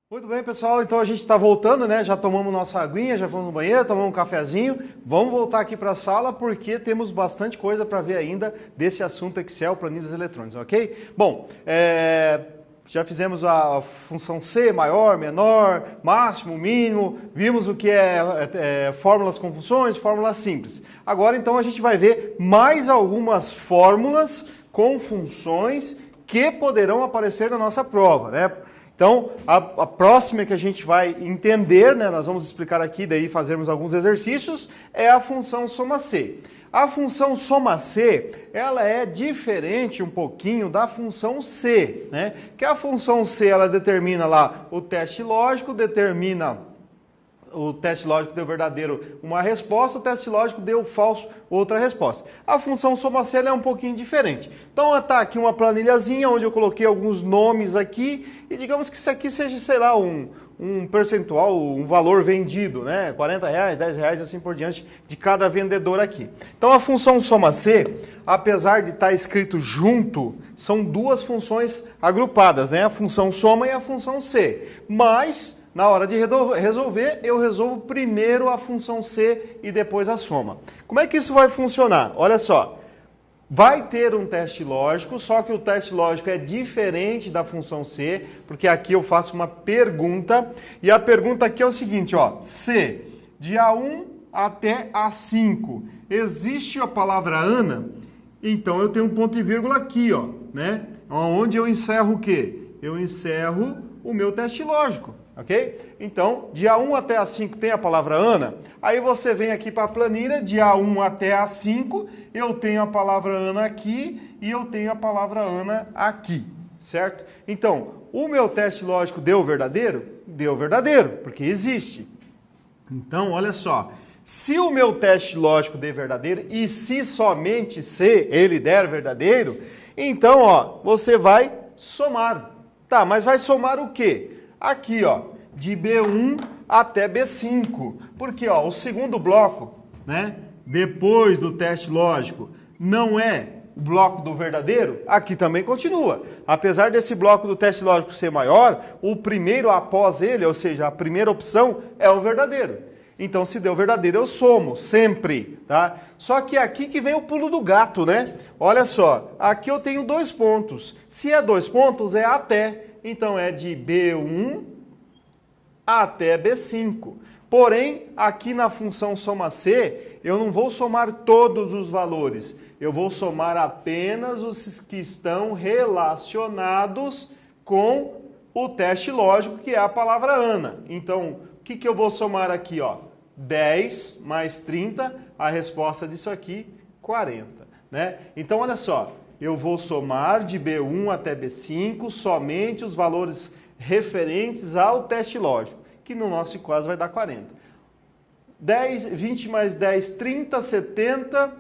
Muito bem, pessoal, então a gente está voltando, né? Já tomamos nossa aguinha, já fomos no banheiro, tomamos um cafezinho. Vamos voltar aqui para a sala porque temos bastante coisa para ver ainda desse assunto Excel, planilhas eletrônicas, ok? Bom, já fizemos a função C, maior, menor, máximo, mínimo, vimos o que é fórmulas com funções, fórmulas simples. Agora, então, a gente vai ver mais algumas fórmulas com funções que poderão aparecer na nossa prova, né? Então, a próxima que a gente vai entender, né, nós vamos explicar aqui, daí fazermos alguns exercícios, é a função soma C. A função soma C, ela é diferente um pouquinho da função C, né? Que a função C, ela determina lá o teste lógico, determina o teste lógico deu verdadeiro uma resposta, o teste lógico deu falso outra resposta. A função soma C ela é um pouquinho diferente. Então está aqui uma planilhazinha onde eu coloquei alguns nomes aqui e digamos que isso aqui seja, sei lá, um percentual, um valor vendido, né? R$40, R$10 e assim por diante de cada vendedor aqui. Então a função soma C, apesar de estar escrito junto, são duas funções agrupadas, né? A função soma e a função C. Mas na hora de resolver, eu resolvo primeiro a função C e depois a soma. Como é que isso vai funcionar? Olha só, vai ter um teste lógico, só que o teste lógico é diferente da função C, porque aqui eu faço uma pergunta, e a pergunta aqui é o seguinte, ó, C, de A1 até A5, existe a palavra Ana? Então eu tenho um ponto e vírgula aqui, ó, né? Onde eu encerro o quê? Eu encerro o meu teste lógico. Ok? Então, de A1 até A5 tem a palavra Ana, aí você vem aqui para a planilha, de A1 até A5, eu tenho a palavra Ana aqui e eu tenho a palavra Ana aqui, certo? Então, o meu teste lógico deu verdadeiro? Deu verdadeiro, porque existe. Então, olha só, se o meu teste lógico der verdadeiro e se somente se ele der verdadeiro, então, ó, você vai somar. Tá, mas vai somar o quê? Aqui, ó, de B1 até B5. Porque, ó, o segundo bloco, né, depois do teste lógico, não é o bloco do verdadeiro, aqui também continua. Apesar desse bloco do teste lógico ser maior, o primeiro após ele, ou seja, a primeira opção, é o verdadeiro. Então, se deu verdadeiro, eu somo, sempre, tá? Só que aqui que vem o pulo do gato, né? Olha só, aqui eu tenho 2 pontos. Se é 2 pontos, é até. Então, é de B1 até B5. Porém, aqui na função soma C, eu não vou somar todos os valores. Eu vou somar apenas os que estão relacionados com o teste lógico, que é a palavra Ana. Então, o que eu vou somar aqui? Ó? 10 mais 30, a resposta disso aqui, 40. Né? Então, olha só. Eu vou somar de B1 até B5 somente os valores referentes ao teste lógico, que no nosso caso vai dar 40. 10, 20 mais 10, 30, 70,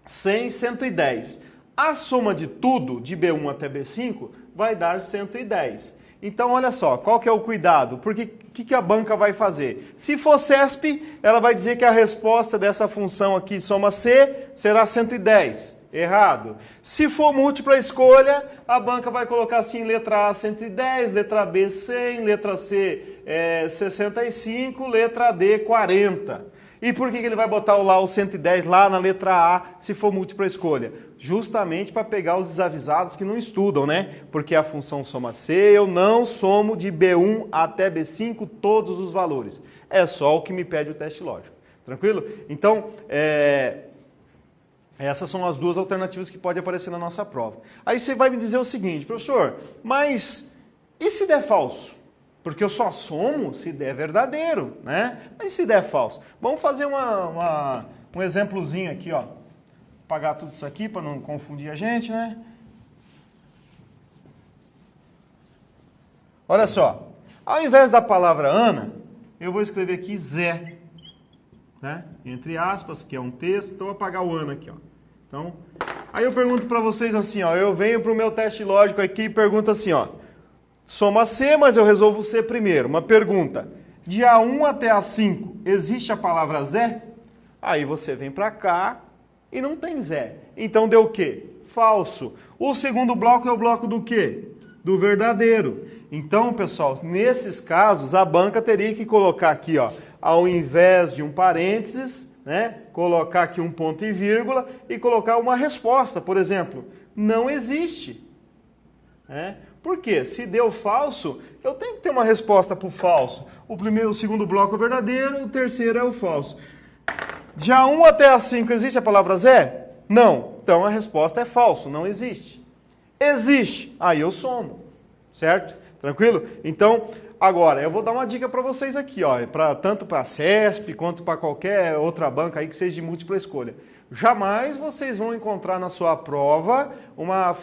100, 110. A soma de tudo, de B1 até B5, vai dar 110. Então, olha só, qual que é o cuidado? Porque o que a banca vai fazer? Se for CESP, ela vai dizer que a resposta dessa função aqui, soma C, será 110. Errado. Se for múltipla escolha, a banca vai colocar assim, letra A 110, letra B 100, letra C 65, letra D 40. E por que ele vai botar lá o 110 lá na letra A, se for múltipla escolha? Justamente para pegar os desavisados que não estudam, né? Porque a função soma C, eu não somo de B1 até B5 todos os valores. É só o que me pede o teste lógico. Tranquilo? Então, essas são as duas alternativas que podem aparecer na nossa prova. Aí você vai me dizer o seguinte, professor, mas e se der falso? Porque eu só somo se der verdadeiro, né? Mas se der falso? Vamos fazer um exemplozinho aqui, ó. Apagar tudo isso aqui para não confundir a gente, né? Olha só, ao invés da palavra Ana, eu vou escrever aqui Zé. Né? Entre aspas, que é um texto, então eu vou apagar o Ana aqui, ó. Então, aí eu pergunto para vocês assim, ó, eu venho para o meu teste lógico aqui e pergunto assim, ó, soma C, mas eu resolvo C primeiro. Uma pergunta, de A1 até A5, existe a palavra Zé? Aí você vem para cá e não tem Zé. Então deu o quê? Falso. O segundo bloco é o bloco do quê? do verdadeiro. Então, pessoal, nesses casos, a banca teria que colocar aqui, ó, ao invés de um parênteses, né, colocar aqui um ponto e vírgula e colocar uma resposta. Por exemplo, não existe. Né? Por quê? Se deu falso, eu tenho que ter uma resposta para o falso. O segundo bloco é o verdadeiro, o terceiro é o falso. De A1 até A5 existe a palavra Zé? Não. Então a resposta é falso, não existe. Existe. Aí eu somo. Certo? Tranquilo? Então, agora, eu vou dar uma dica para vocês aqui, ó, tanto para a CESP quanto para qualquer outra banca aí que seja de múltipla escolha. Jamais vocês vão encontrar na sua prova uma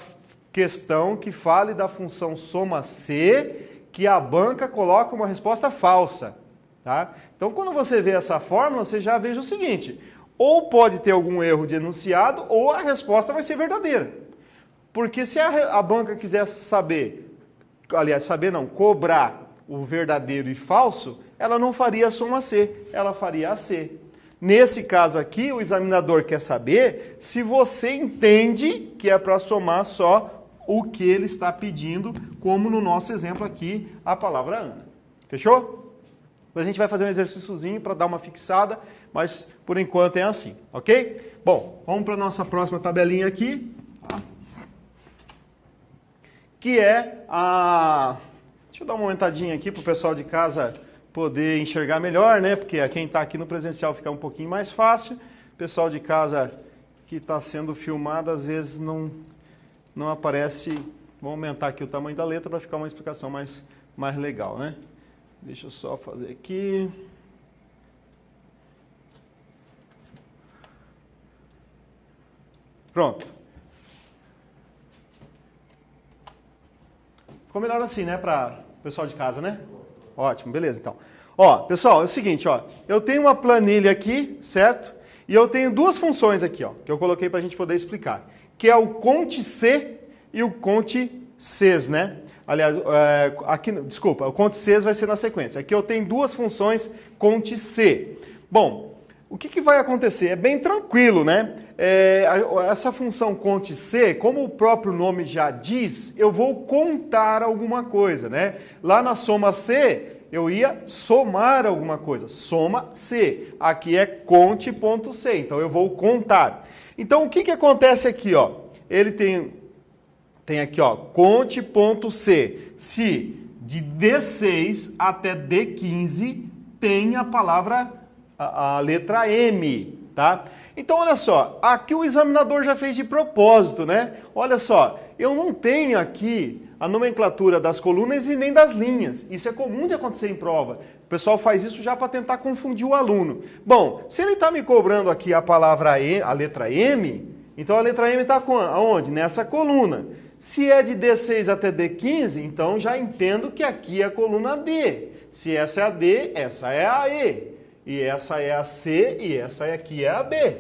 questão que fale da função soma C, que a banca coloca uma resposta falsa. Tá? Então, quando você vê essa fórmula, você já veja o seguinte, ou pode ter algum erro de enunciado, ou a resposta vai ser verdadeira. Porque se a banca quiser cobrar o verdadeiro e falso, ela não faria a soma C, ela faria a C. Nesse caso aqui, o examinador quer saber se você entende que é para somar só o que ele está pedindo, como no nosso exemplo aqui, a palavra Ana. Fechou? A gente vai fazer um exercíciozinho para dar uma fixada, mas por enquanto é assim, ok? Bom, vamos para a nossa próxima tabelinha aqui, que é a... Deixa eu dar uma aumentadinha aqui para o pessoal de casa poder enxergar melhor, né? Porque quem está aqui no presencial fica um pouquinho mais fácil. O pessoal de casa que está sendo filmado, às vezes não aparece. Vou aumentar aqui o tamanho da letra para ficar uma explicação mais legal, né? Deixa eu só fazer aqui. Pronto. Ficou melhor assim, né, para o pessoal de casa, né? Ótimo, beleza, então. Ó, pessoal, é o seguinte, ó, eu tenho uma planilha aqui, certo? E eu tenho duas funções aqui, ó, que eu coloquei para a gente poder explicar, que é o conte C e o conte Cs, né? Aliás, aqui, desculpa, o conte Cs vai ser na sequência. Aqui eu tenho duas funções conte C. Bom, o que vai acontecer? É bem tranquilo, né? Essa função conte C, como o próprio nome já diz, eu vou contar alguma coisa, né? Lá na soma C, eu ia somar alguma coisa. Soma C. Aqui é conte.C, então eu vou contar. Então, o que acontece aqui, ó? Ele tem aqui, ó, conte.C. Se de D6 até D15 tem a palavra, a letra M, tá? Então, olha só, aqui o examinador já fez de propósito, né? Olha só, eu não tenho aqui a nomenclatura das colunas e nem das linhas. Isso é comum de acontecer em prova. O pessoal faz isso já para tentar confundir o aluno. Bom, se ele está me cobrando aqui a palavra E, a letra M, então a letra M está aonde? Nessa coluna. Se é de D6 até D15, então já entendo que aqui é a coluna D. Se essa é a D, essa é a E. E essa é a C e essa aqui é a B.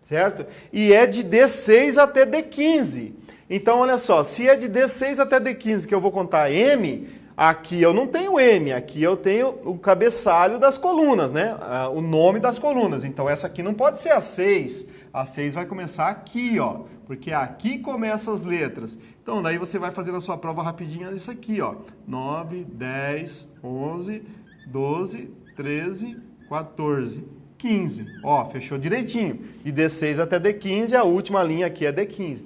Certo? E é de D6 até D15. Então, olha só, se é de D6 até D15 que eu vou contar M, aqui eu não tenho M, aqui eu tenho o cabeçalho das colunas, né? O nome das colunas. Então, essa aqui não pode ser a 6. A 6 vai começar aqui, ó, porque aqui começam as letras. Então, daí você vai fazer a sua prova rapidinha isso aqui, ó. 9, 10, 11, 12, 13, 14, 15. Ó, fechou direitinho. De D6 até D15, a última linha aqui é D15.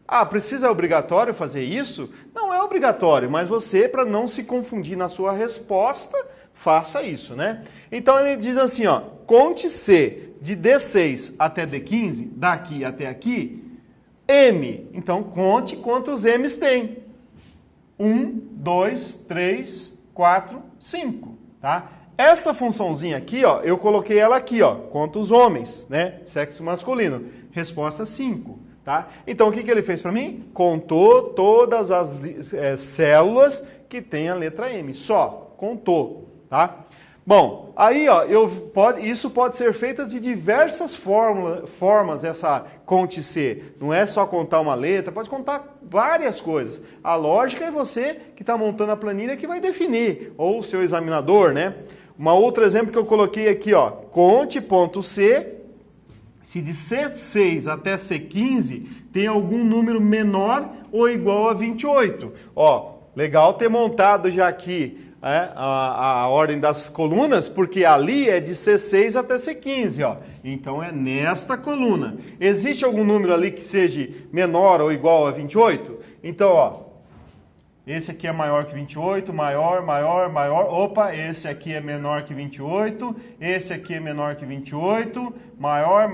Ah, precisa, é obrigatório fazer isso? Não é obrigatório, mas você, para não se confundir na sua resposta, faça isso, né? Então ele diz assim, ó, conte C de D6 até D15, daqui até aqui, M. Então conte quantos M's tem. 1, 2, 3, 4, 5, tá? Essa funçãozinha aqui, ó, eu coloquei ela aqui, ó, conta os homens, né? Sexo masculino. Resposta 5. Tá? Então, o que ele fez para mim? Contou todas as células que tem a letra M. Só, contou. Tá? Bom, aí ó, isso pode ser feito de diversas formas, essa conte C. Não é só contar uma letra, pode contar várias coisas. A lógica é você que está montando a planilha que vai definir, ou o seu examinador, né? Outro exemplo que eu coloquei aqui, ó, conte.C. Se de C6 até C15 tem algum número menor ou igual a 28. Ó, legal ter montado já aqui a ordem das colunas, porque ali é de C6 até C15, ó. Então é nesta coluna. Existe algum número ali que seja menor ou igual a 28? Então, ó, esse aqui é maior que 28, maior. Opa, esse aqui é menor que 28, esse aqui é menor que 28, maior,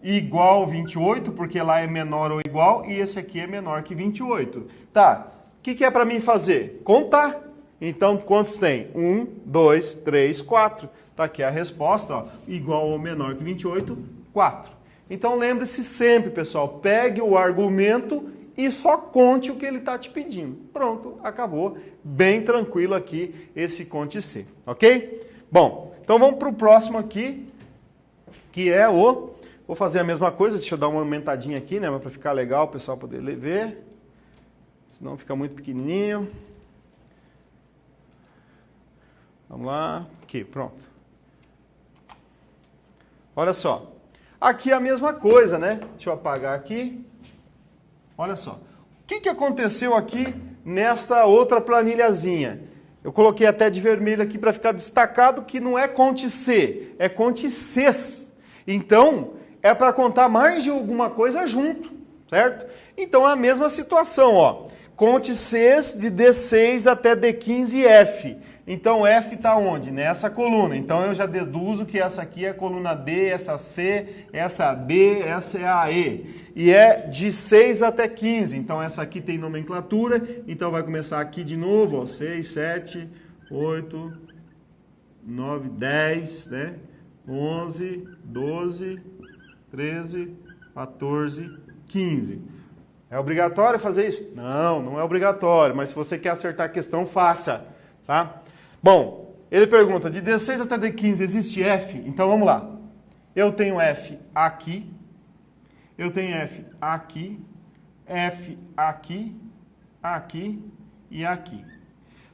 igual 28, porque lá é menor ou igual, e esse aqui é menor que 28. Tá, o que é para mim fazer? Contar. Então, quantos tem? 1, 2, 3, 4. Tá aqui a resposta, ó, igual ou menor que 28, 4. Então, lembre-se sempre, pessoal, pegue o argumento e só conte o que ele está te pedindo. Pronto, acabou. Bem tranquilo aqui esse conte C, ok? Bom, então vamos para o próximo aqui, que é o... Vou fazer a mesma coisa, deixa eu dar uma aumentadinha aqui, né, para ficar legal, o pessoal poder ver. Senão fica muito pequenininho. Vamos lá. Aqui, pronto. Olha só. Aqui é a mesma coisa, né? Deixa eu apagar aqui. Olha só. O que aconteceu aqui nesta outra planilhazinha? Eu coloquei até de vermelho aqui para ficar destacado que não é conte C, é conte Cs. Então, é para contar mais de alguma coisa junto, certo? Então, a mesma situação, ó. Conte Cs de D6 até D15F. Então, F está onde? Nessa coluna. Então, eu já deduzo que essa aqui é a coluna D, essa C, essa B, essa é a E. E é de 6 até 15. Então, essa aqui tem nomenclatura. Então, vai começar aqui de novo, ó. 6, 7, 8, 9, 10, né? 11, 12, 13, 14, 15. É obrigatório fazer isso? Não, não é obrigatório. Mas se você quer acertar a questão, faça, tá? Bom, ele pergunta, de D6 até D15 existe F? Então vamos lá. Eu tenho F aqui, eu tenho F aqui, F aqui, aqui e aqui.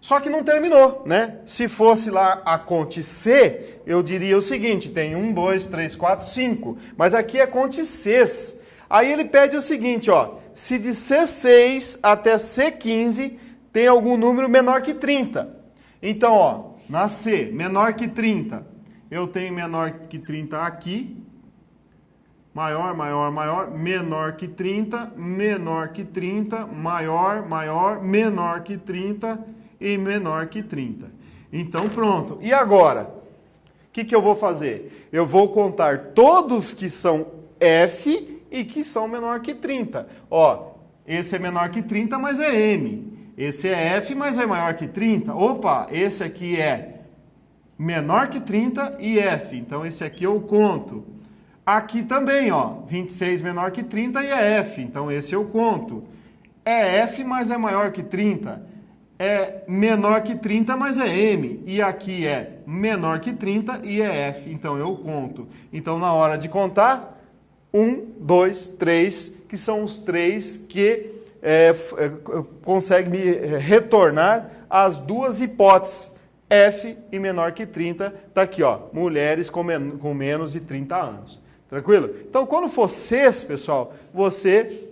Só que não terminou, né? Se fosse lá a conte C, eu diria o seguinte, tem 1, 2, 3, 4, 5. Mas aqui é conte Cs. Aí ele pede o seguinte, ó, se de C6 até C15 tem algum número menor que 30. Então, ó, na C, menor que 30, eu tenho menor que 30 aqui, maior, menor que 30, menor que 30, maior, menor que 30 e menor que 30. Então, pronto. E agora, o que eu vou fazer? Eu vou contar todos que são F e que são menor que 30. Ó, esse é menor que 30, mas é M. Esse é F, mas é maior que 30. Opa, esse aqui é menor que 30 e F. Então, esse aqui eu conto. Aqui também, ó, 26 menor que 30 e é F. Então, esse eu conto. É F, mas é maior que 30. É menor que 30, mas é M. E aqui é menor que 30 e é F. Então, eu conto. Então, na hora de contar, 1, 2, 3, que são os três que consegue me retornar as duas hipóteses, F e menor que 30, tá aqui, ó, mulheres com menos de 30 anos. Tranquilo? Então, quando for Cs, pessoal, você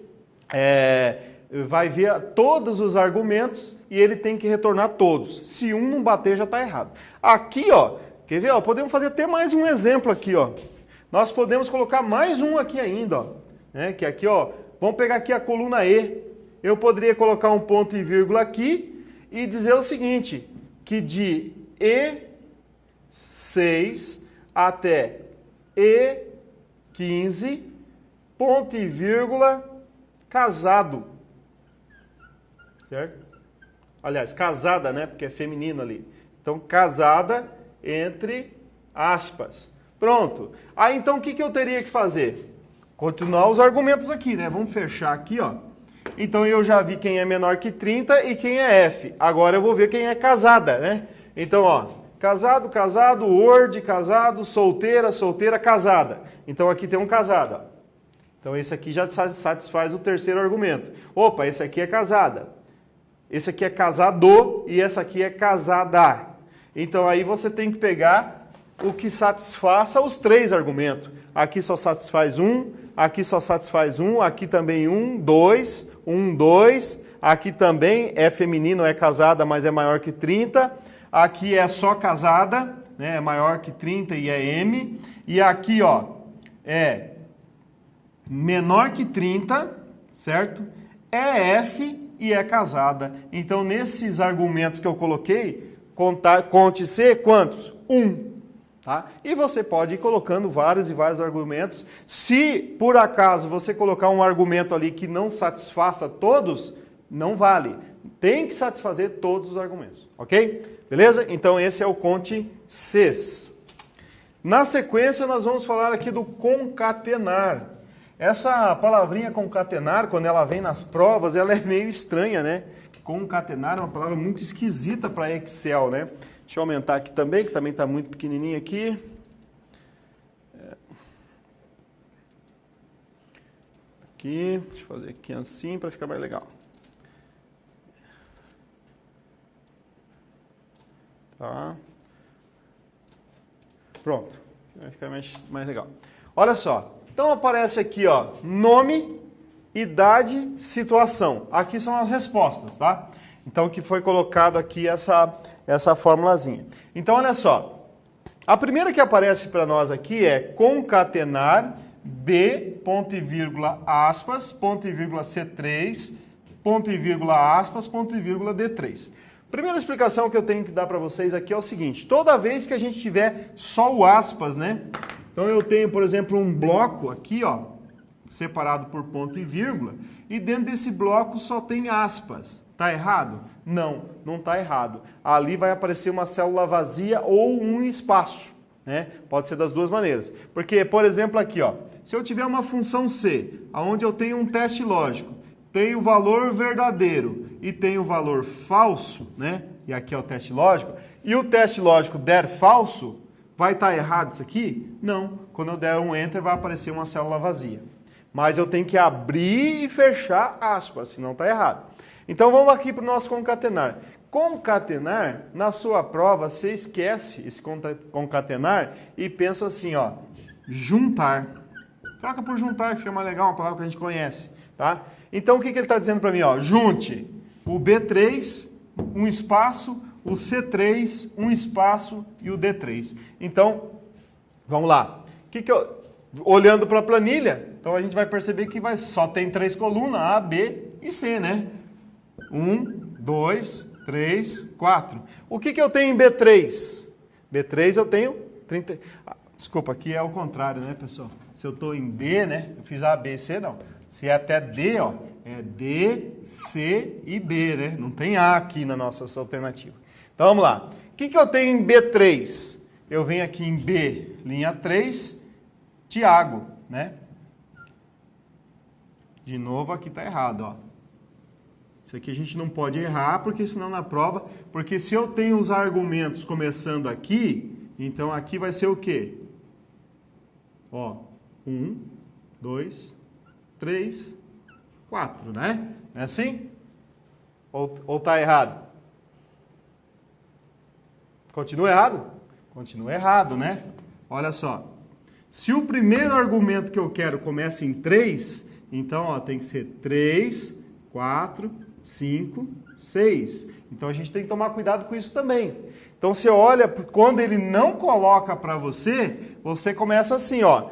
vai ver todos os argumentos e ele tem que retornar todos. Se um não bater, já está errado. Aqui, ó, quer ver? Ó, podemos fazer até mais um exemplo aqui, ó. Nós podemos colocar mais um aqui ainda, ó, né? Que aqui, ó, vamos pegar aqui a coluna E. Eu poderia colocar um ponto e vírgula aqui e dizer o seguinte, que de E6 até E15, ponto e vírgula, casado. Certo? Aliás, casada, né? Porque é feminino ali. Então, casada entre aspas. Pronto. Aí, então, o que eu teria que fazer? Continuar os argumentos aqui, né? Vamos fechar aqui, ó. Então, eu já vi quem é menor que 30 e quem é F. Agora, eu vou ver quem é casada, né? Então, ó, casado, casado, word, casado, solteira, solteira, casada. Então, aqui tem um casado, ó. Então, esse aqui já satisfaz o terceiro argumento. Opa, esse aqui é casada. Esse aqui é casado e essa aqui é casada. Então, aí você tem que pegar o que satisfaça os três argumentos. Aqui só satisfaz um, aqui só satisfaz um, aqui também um, dois, Aqui também é feminino, é casada, mas é maior que 30. Aqui é só casada, né? É maior que 30 e é M. E aqui, ó, é menor que 30, certo? É F e é casada. Então, nesses argumentos que eu coloquei, conte C quantos? 1. Tá? E você pode ir colocando vários e vários argumentos. Se, por acaso, você colocar um argumento ali que não satisfaça todos, não vale. Tem que satisfazer todos os argumentos, ok? Beleza? Então, esse é o conte Cs. Na sequência, nós vamos falar aqui do concatenar. Essa palavrinha concatenar, quando ela vem nas provas, ela é meio estranha, né? Concatenar é uma palavra muito esquisita para Excel, né? Deixa eu aumentar aqui também, que também está muito pequenininho aqui. Aqui, deixa eu fazer aqui assim para ficar mais legal. Tá. Pronto, vai ficar mais legal. Olha só, então aparece aqui, ó, nome, idade, situação. Aqui são as respostas, tá? Então, que foi colocado aqui essa formulazinha. Então, olha só. A primeira que aparece para nós aqui é concatenar B, ponto e vírgula, aspas, ponto e vírgula C3, ponto e vírgula, aspas, ponto e vírgula D3. Primeira explicação que eu tenho que dar para vocês aqui é o seguinte. Toda vez que a gente tiver só o aspas, né? Então, eu tenho, por exemplo, um bloco aqui, ó, separado por ponto e vírgula, e dentro desse bloco só tem aspas. Está errado? Não, não está errado. Ali vai aparecer uma célula vazia ou um espaço, né? Pode ser das duas maneiras. Porque, por exemplo, aqui, ó, se eu tiver uma função C, onde eu tenho um teste lógico, tenho o valor verdadeiro e tenho o valor falso, né? E aqui é o teste lógico, e o teste lógico der falso, vai estar errado isso aqui? Não. Quando eu der um Enter, vai aparecer uma célula vazia. Mas eu tenho que abrir e fechar aspas, senão está errado. Então, vamos aqui para o nosso concatenar. Concatenar, na sua prova, você esquece esse concatenar e pensa assim, ó, juntar. Troca por juntar, fica mais legal, uma palavra que a gente conhece, tá? Então, o que ele está dizendo para mim, ó? Junte o B3, um espaço, o C3, um espaço e o D3. Então, vamos lá. Olhando para a planilha, então a gente vai perceber que só tem 3 colunas, A, B e C, né? 1, 2, 3, 4. O que eu tenho em B3? B3 eu tenho 30... desculpa, aqui é o contrário, né, pessoal? Se eu estou em D, né? Eu fiz A, B, C, não. Se é até D, ó, é D, C e B, né? Não tem A aqui na nossa alternativa. Então, vamos lá. O que eu tenho em B3? Eu venho aqui em B, linha 3, Tiago, né? De novo, aqui está errado, ó. Isso aqui a gente não pode errar, porque senão na prova... Porque se eu tenho os argumentos começando aqui, então aqui vai ser o quê? Ó, 1, 2, 3, 4, né? É assim? Ou tá errado? Continua errado? Continua errado, né? Olha só. Se o primeiro argumento que eu quero começa em 3, então ó, tem que ser 3, 4, 5, 6. Então a gente tem que tomar cuidado com isso também. Então você olha, quando ele não coloca para você, você começa assim, ó.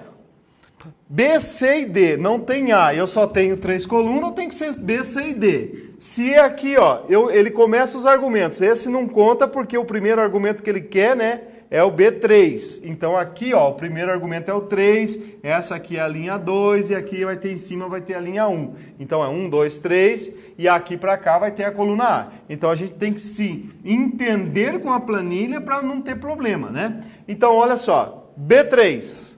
B, C e D, não tem A, eu só tenho 3 colunas, tem que ser B, C e D. Se é aqui, ó, ele começa os argumentos, esse não conta porque o primeiro argumento que ele quer, né, é o B3. Então aqui, ó, o primeiro argumento é o 3, essa aqui é a linha 2 e aqui vai ter em cima, vai ter a linha 1. Então é 1, 2, 3 e aqui para cá vai ter a coluna A. Então a gente tem que se entender com a planilha para não ter problema, né? Então olha só, B3,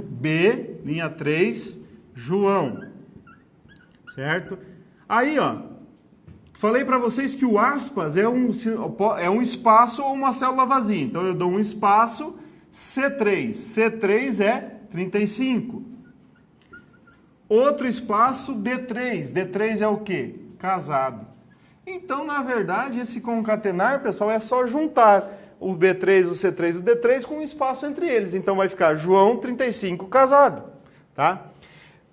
B, linha 3, João, certo? Aí, ó, falei para vocês que o aspas é um espaço ou uma célula vazia. Então, eu dou um espaço, C3. C3 é 35. Outro espaço, D3. D3 é o quê? Casado. Então, na verdade, esse concatenar, pessoal, é só juntar o B3, o C3 e o D3 com um espaço entre eles. Então, vai ficar João 35 casado, tá?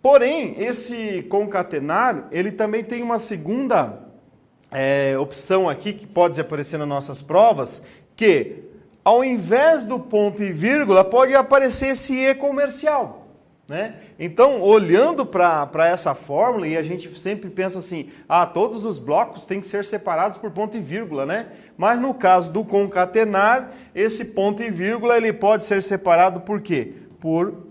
Porém, esse concatenar, ele também tem uma segunda opção aqui, que pode aparecer nas nossas provas, que ao invés do ponto e vírgula, pode aparecer esse E comercial, né? Então, olhando para essa fórmula, e a gente sempre pensa assim, todos os blocos têm que ser separados por ponto e vírgula, né? Mas no caso do concatenar, esse ponto e vírgula ele pode ser separado por quê? Por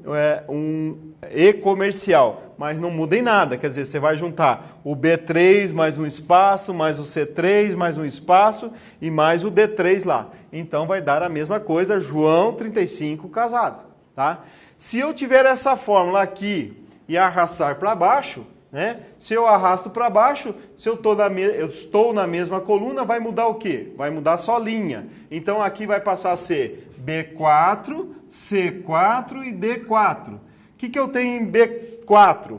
um E comercial, mas não muda em nada, quer dizer, você vai juntar o B3 mais um espaço, mais o C3 mais um espaço e mais o D3 lá. Então vai dar a mesma coisa, João 35 casado, tá? Se eu tiver essa fórmula aqui e arrastar para baixo, né? Se eu arrasto para baixo, se eu estou na mesma coluna, vai mudar o quê? Vai mudar só linha. Então aqui vai passar a ser B4, C4 e D4. O que eu tenho em B4?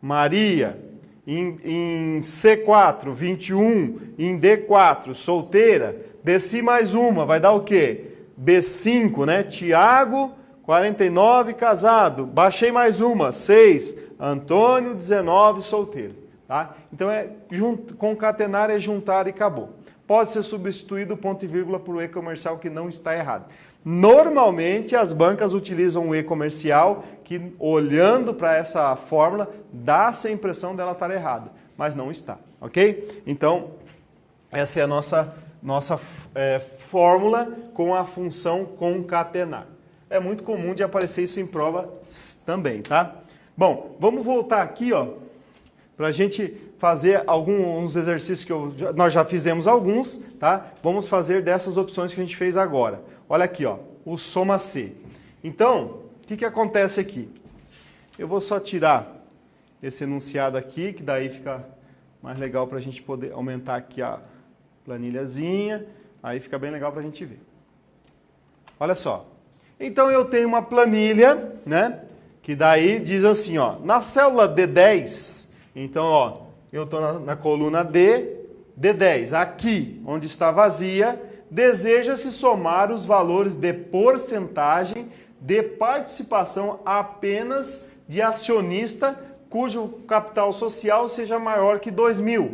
Maria. Em C4, 21. Em D4, solteira. Desci mais uma, vai dar o quê? B5, né? Tiago, 49, casado. Baixei mais uma, 6. Antônio, 19, solteiro. Tá? Então, concatenar é juntar e acabou. Pode ser substituído o ponto e vírgula por E comercial, que não está errado. Normalmente, as bancas utilizam o E comercial, que olhando para essa fórmula, dá essa impressão dela estar errada, mas não está, ok? Então, essa é a nossa fórmula com a função concatenar. É muito comum de aparecer isso em prova também, tá? Bom, vamos voltar aqui, ó, para a gente fazer alguns exercícios que nós já fizemos alguns, tá? Vamos fazer dessas opções que a gente fez agora. Olha aqui, ó, o soma C. Então, o que acontece aqui? Eu vou só tirar esse enunciado aqui, que daí fica mais legal para a gente poder aumentar aqui a planilhazinha. Aí fica bem legal para a gente ver. Olha só. Então, eu tenho uma planilha, né? Que daí diz assim, ó, na célula D10, então, ó, eu estou na coluna D10. Aqui, onde está vazia, deseja-se somar os valores de porcentagem de participação apenas de acionista cujo capital social seja maior que 2.000.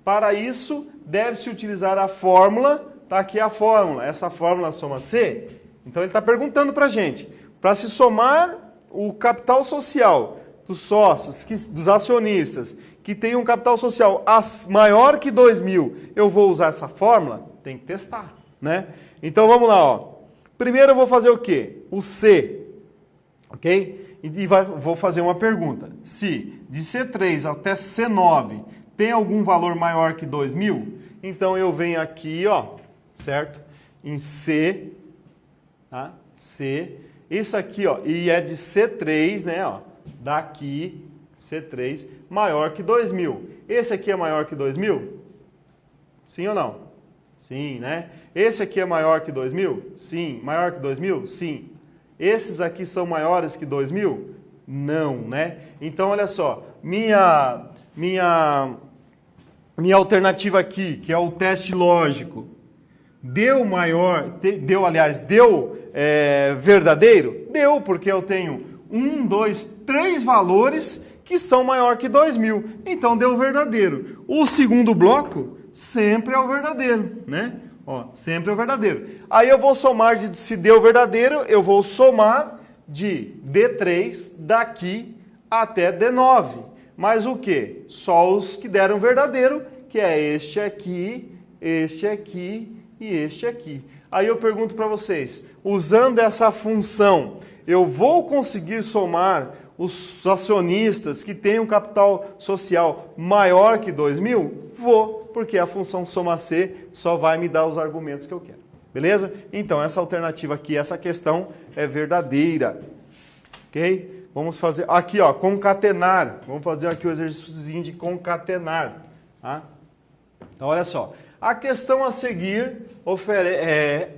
Para isso, deve-se utilizar a fórmula, está aqui a fórmula, essa fórmula soma C. Então, ele está perguntando para a gente, para se somar o capital social dos sócios, dos acionistas, que tem um capital social maior que 2.000, eu vou usar essa fórmula? Tem que testar, né? Então, vamos lá, ó. Primeiro eu vou fazer o quê? O C, ok? E vou fazer uma pergunta. Se de C3 até C9 tem algum valor maior que 2.000, então eu venho aqui, ó, certo? Em C, tá? C. Isso aqui, ó, e é de C3, né, ó, daqui, C3, maior que 2.000. Esse aqui é maior que 2.000? Sim ou não? Sim, né? Esse aqui é maior que 2.000? Sim. Maior que 2.000? Sim. Esses aqui são maiores que 2.000? Não, né? Então, olha só, minha alternativa aqui, que é o teste lógico, deu verdadeiro? Deu, porque eu tenho 1, 2, 3 valores que são maior que 2.000. Então, deu verdadeiro. O segundo bloco sempre é o verdadeiro, né? Ó, sempre é o verdadeiro. Aí eu vou somar, se deu verdadeiro, eu vou somar de D3 daqui até D9. Mas o quê? Só os que deram verdadeiro, que é este aqui e este aqui. Aí eu pergunto para vocês, usando essa função, eu vou conseguir somar os acionistas que têm um capital social maior que 2.000? Vou, porque a função soma C só vai me dar os argumentos que eu quero. Beleza? Então, essa alternativa aqui, essa questão é verdadeira. Ok? Vamos fazer aqui, ó, concatenar. Vamos fazer aqui o exercício de concatenar. Tá? Então, olha só. A questão a seguir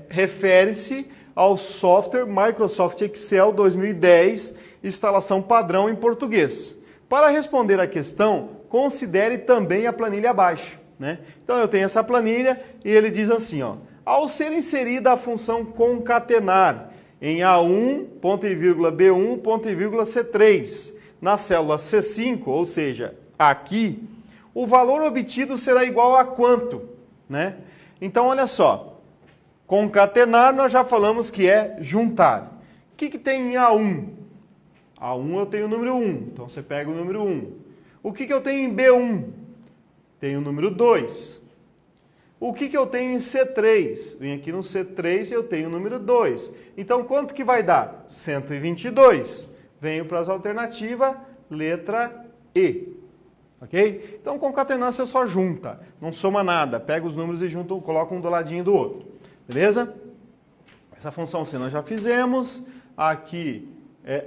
refere-se ao software Microsoft Excel 2010, instalação padrão em português. Para responder a questão, considere também a planilha abaixo, né? Então eu tenho essa planilha e ele diz assim, ó, ao ser inserida a função concatenar em A1, ponto e vírgula B1, ponto e vírgula C3, na célula C5, ou seja, aqui, o valor obtido será igual a quanto? Né? Então, olha só, concatenar nós já falamos que é juntar. O que tem em A1? A1 eu tenho o número 1, então você pega o número 1. O que eu tenho em B1? Tenho o número 2. O que eu tenho em C3? Vem aqui no C3 e eu tenho o número 2. Então, quanto que vai dar? 122. Venho para as alternativas, letra E. Ok? Então, concatenar você só junta, não soma nada. Pega os números e junta, coloca um do ladinho do outro. Beleza? Essa função C nós já fizemos. Aqui,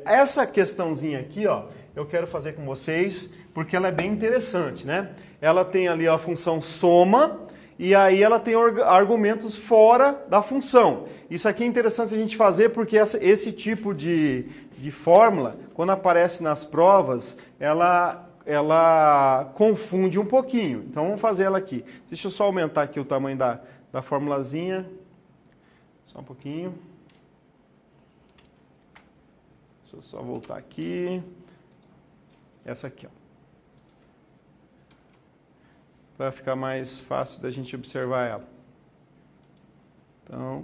essa questãozinha aqui, ó, eu quero fazer com vocês, porque ela é bem interessante, né? Ela tem ali a função soma, e aí ela tem argumentos fora da função. Isso aqui é interessante a gente fazer porque esse tipo de fórmula, quando aparece nas provas, ela confunde um pouquinho. Então vamos fazer ela aqui. Deixa eu só aumentar aqui o tamanho da formulazinha. Só um pouquinho. Deixa eu só voltar aqui. Essa aqui, ó. Para ficar mais fácil da gente observar ela. Então,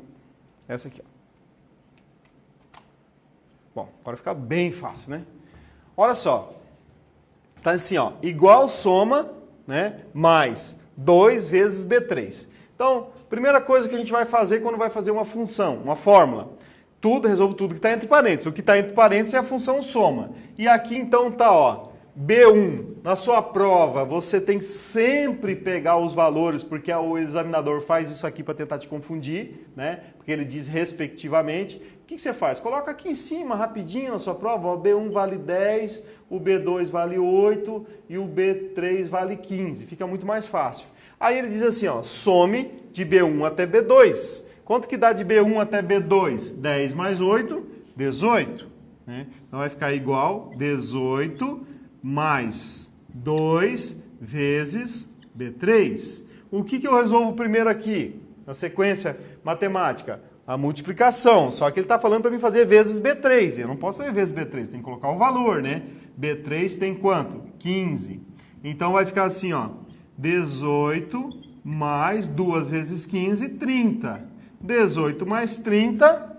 essa aqui, ó. Bom, agora fica bem fácil, né? Olha só. Tá assim, ó, igual soma, né, mais 2 vezes B3. Então, primeira coisa que a gente vai fazer quando vai fazer uma função, uma fórmula. Resolvo tudo que está entre parênteses. O que está entre parênteses é a função soma. E aqui, então, tá, ó, B1, na sua prova, você tem que sempre pegar os valores, porque o examinador faz isso aqui para tentar te confundir, né? Porque ele diz respectivamente. O que você faz? Coloca aqui em cima, rapidinho, na sua prova, ó, B1 vale 10, o B2 vale 8 e o B3 vale 15. Fica muito mais fácil. Aí ele diz assim, ó, some de B1 até B2. Quanto que dá de B1 até B2? 10 mais 8, 18. Né? Então vai ficar igual 18 mais 2 vezes B3. O que eu resolvo primeiro aqui, na sequência matemática? A multiplicação, só que ele está falando para mim fazer vezes B3. Eu não posso fazer vezes B3, tem que colocar o valor, né? B3 tem quanto? 15. Então vai ficar assim, ó, 18 mais 2 vezes 15, 30. 18 mais 30,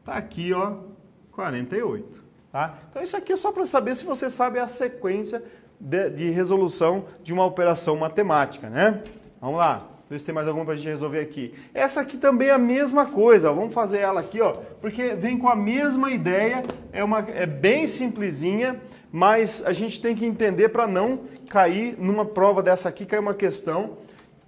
tá aqui, ó, 48. Tá? Então isso aqui é só para saber se você sabe a sequência de resolução de uma operação matemática, né? Vamos lá, ver se tem mais alguma para a gente resolver aqui. Essa aqui também é a mesma coisa, ó. Vamos fazer ela aqui, ó, porque vem com a mesma ideia, é bem simplesinha, mas a gente tem que entender para não cair numa prova dessa aqui, cair uma questão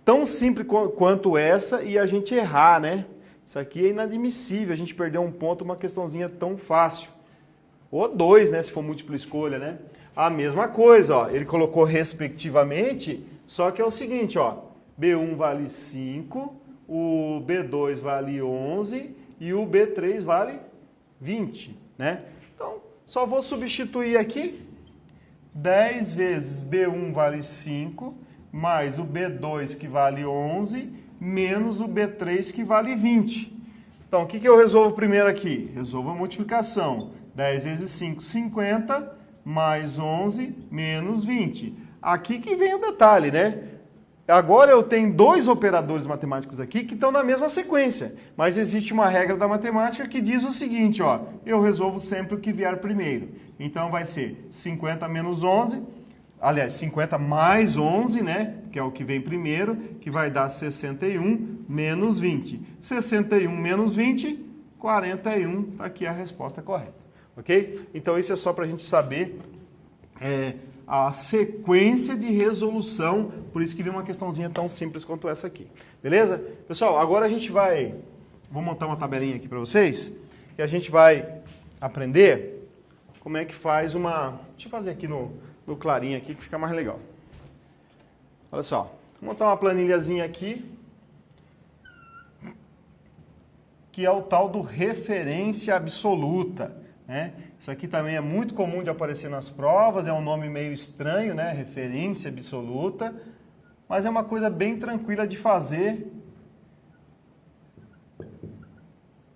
tão simples quanto essa e a gente errar, né? Isso aqui é inadmissível, a gente perder um ponto, uma questãozinha tão fácil. Ou 2, né, se for múltipla escolha, né? A mesma coisa, ó, ele colocou respectivamente, só que é o seguinte, ó, B1 vale 5, o B2 vale 11 e o B3 vale 20, né? Então, só vou substituir aqui, 10 vezes B1 vale 5, mais o B2 que vale 11, menos o B3 que vale 20. Então, o que eu resolvo primeiro aqui? Resolvo a multiplicação. 10 vezes 5, 50, mais 11, menos 20. Aqui que vem o detalhe, né? Agora eu tenho dois operadores matemáticos aqui que estão na mesma sequência, mas existe uma regra da matemática que diz o seguinte, ó, eu resolvo sempre o que vier primeiro. Então vai ser 50 menos 11, aliás, 50 mais 11, né, que é o que vem primeiro, que vai dar 61 menos 20. 61 menos 20, 41, tá aqui a resposta correta. Ok? Então isso é só para a gente saber a sequência de resolução, por isso que vem uma questãozinha tão simples quanto essa aqui. Beleza? Pessoal, agora a gente vou montar uma tabelinha aqui para vocês, e a gente vai aprender como é que faz deixa eu fazer aqui no clarinho aqui, que fica mais legal. Olha só, vou montar uma planilhazinha aqui, que é o tal do referência absoluta. Né? Isso aqui também é muito comum de aparecer nas provas, é um nome meio estranho, né? Referência absoluta, mas é uma coisa bem tranquila de fazer.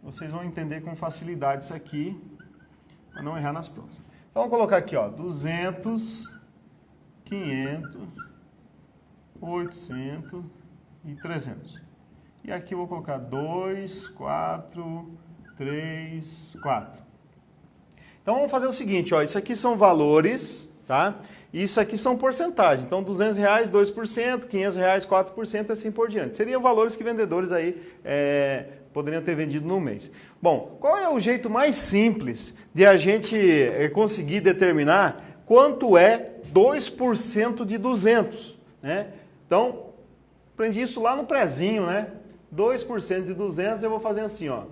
Vocês vão entender com facilidade isso aqui, para não errar nas provas. Então, vamos colocar aqui, ó, 200, 500, 800 e 300. E aqui eu vou colocar 2, 4, 3, 4. Então, vamos fazer o seguinte, ó, isso aqui são valores, tá? E isso aqui são porcentagens. Então, R$200, 2%, R$500, 4%, assim por diante. Seriam valores que vendedores aí poderiam ter vendido no mês. Bom, qual é o jeito mais simples de a gente conseguir determinar quanto é 2% de 200, né? Então, aprendi isso lá no prezinho, né? 2% de 200 eu vou fazer assim, ó.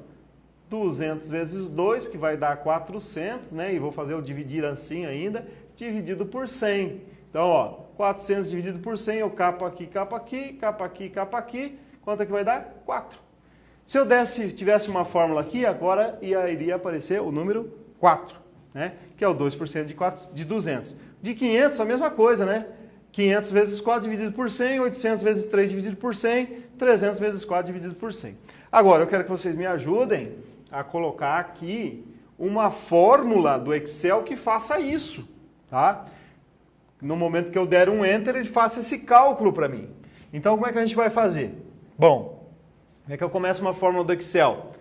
200 vezes 2, que vai dar 400, né? E vou fazer o dividir assim ainda, dividido por 100. Então, ó, 400 dividido por 100, eu capo aqui, capo aqui, capo aqui, capo aqui. Quanto é que vai dar? 4. Se eu tivesse uma fórmula aqui, agora iria aparecer o número 4, né? Que é o 2% de 200. De 500, a mesma coisa, né? 500 vezes 4 dividido por 100, 800 vezes 3 dividido por 100, 300 vezes 4 dividido por 100. Agora, eu quero que vocês me ajudem a colocar aqui uma fórmula do Excel que faça isso, tá? No momento que eu der um Enter, ele faça esse cálculo para mim. Então, como é que a gente vai fazer? Bom, como é que eu começo uma fórmula do Excel?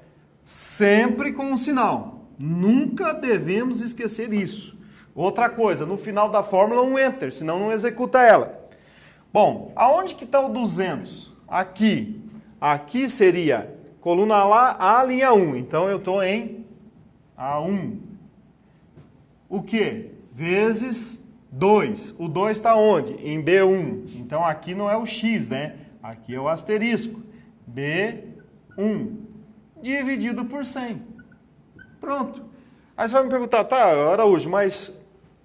Sempre com um sinal. Nunca devemos esquecer isso. Outra coisa, no final da fórmula, um Enter, senão não executa ela. Bom, aonde que está o 200? Aqui. Aqui seria coluna A, linha 1. Então, eu estou em A1. O quê? Vezes 2. O 2 está onde? Em B1. Então, aqui não é o X, né? Aqui é o asterisco. B1. Dividido por 100. Pronto. Aí você vai me perguntar, tá, Araújo, mas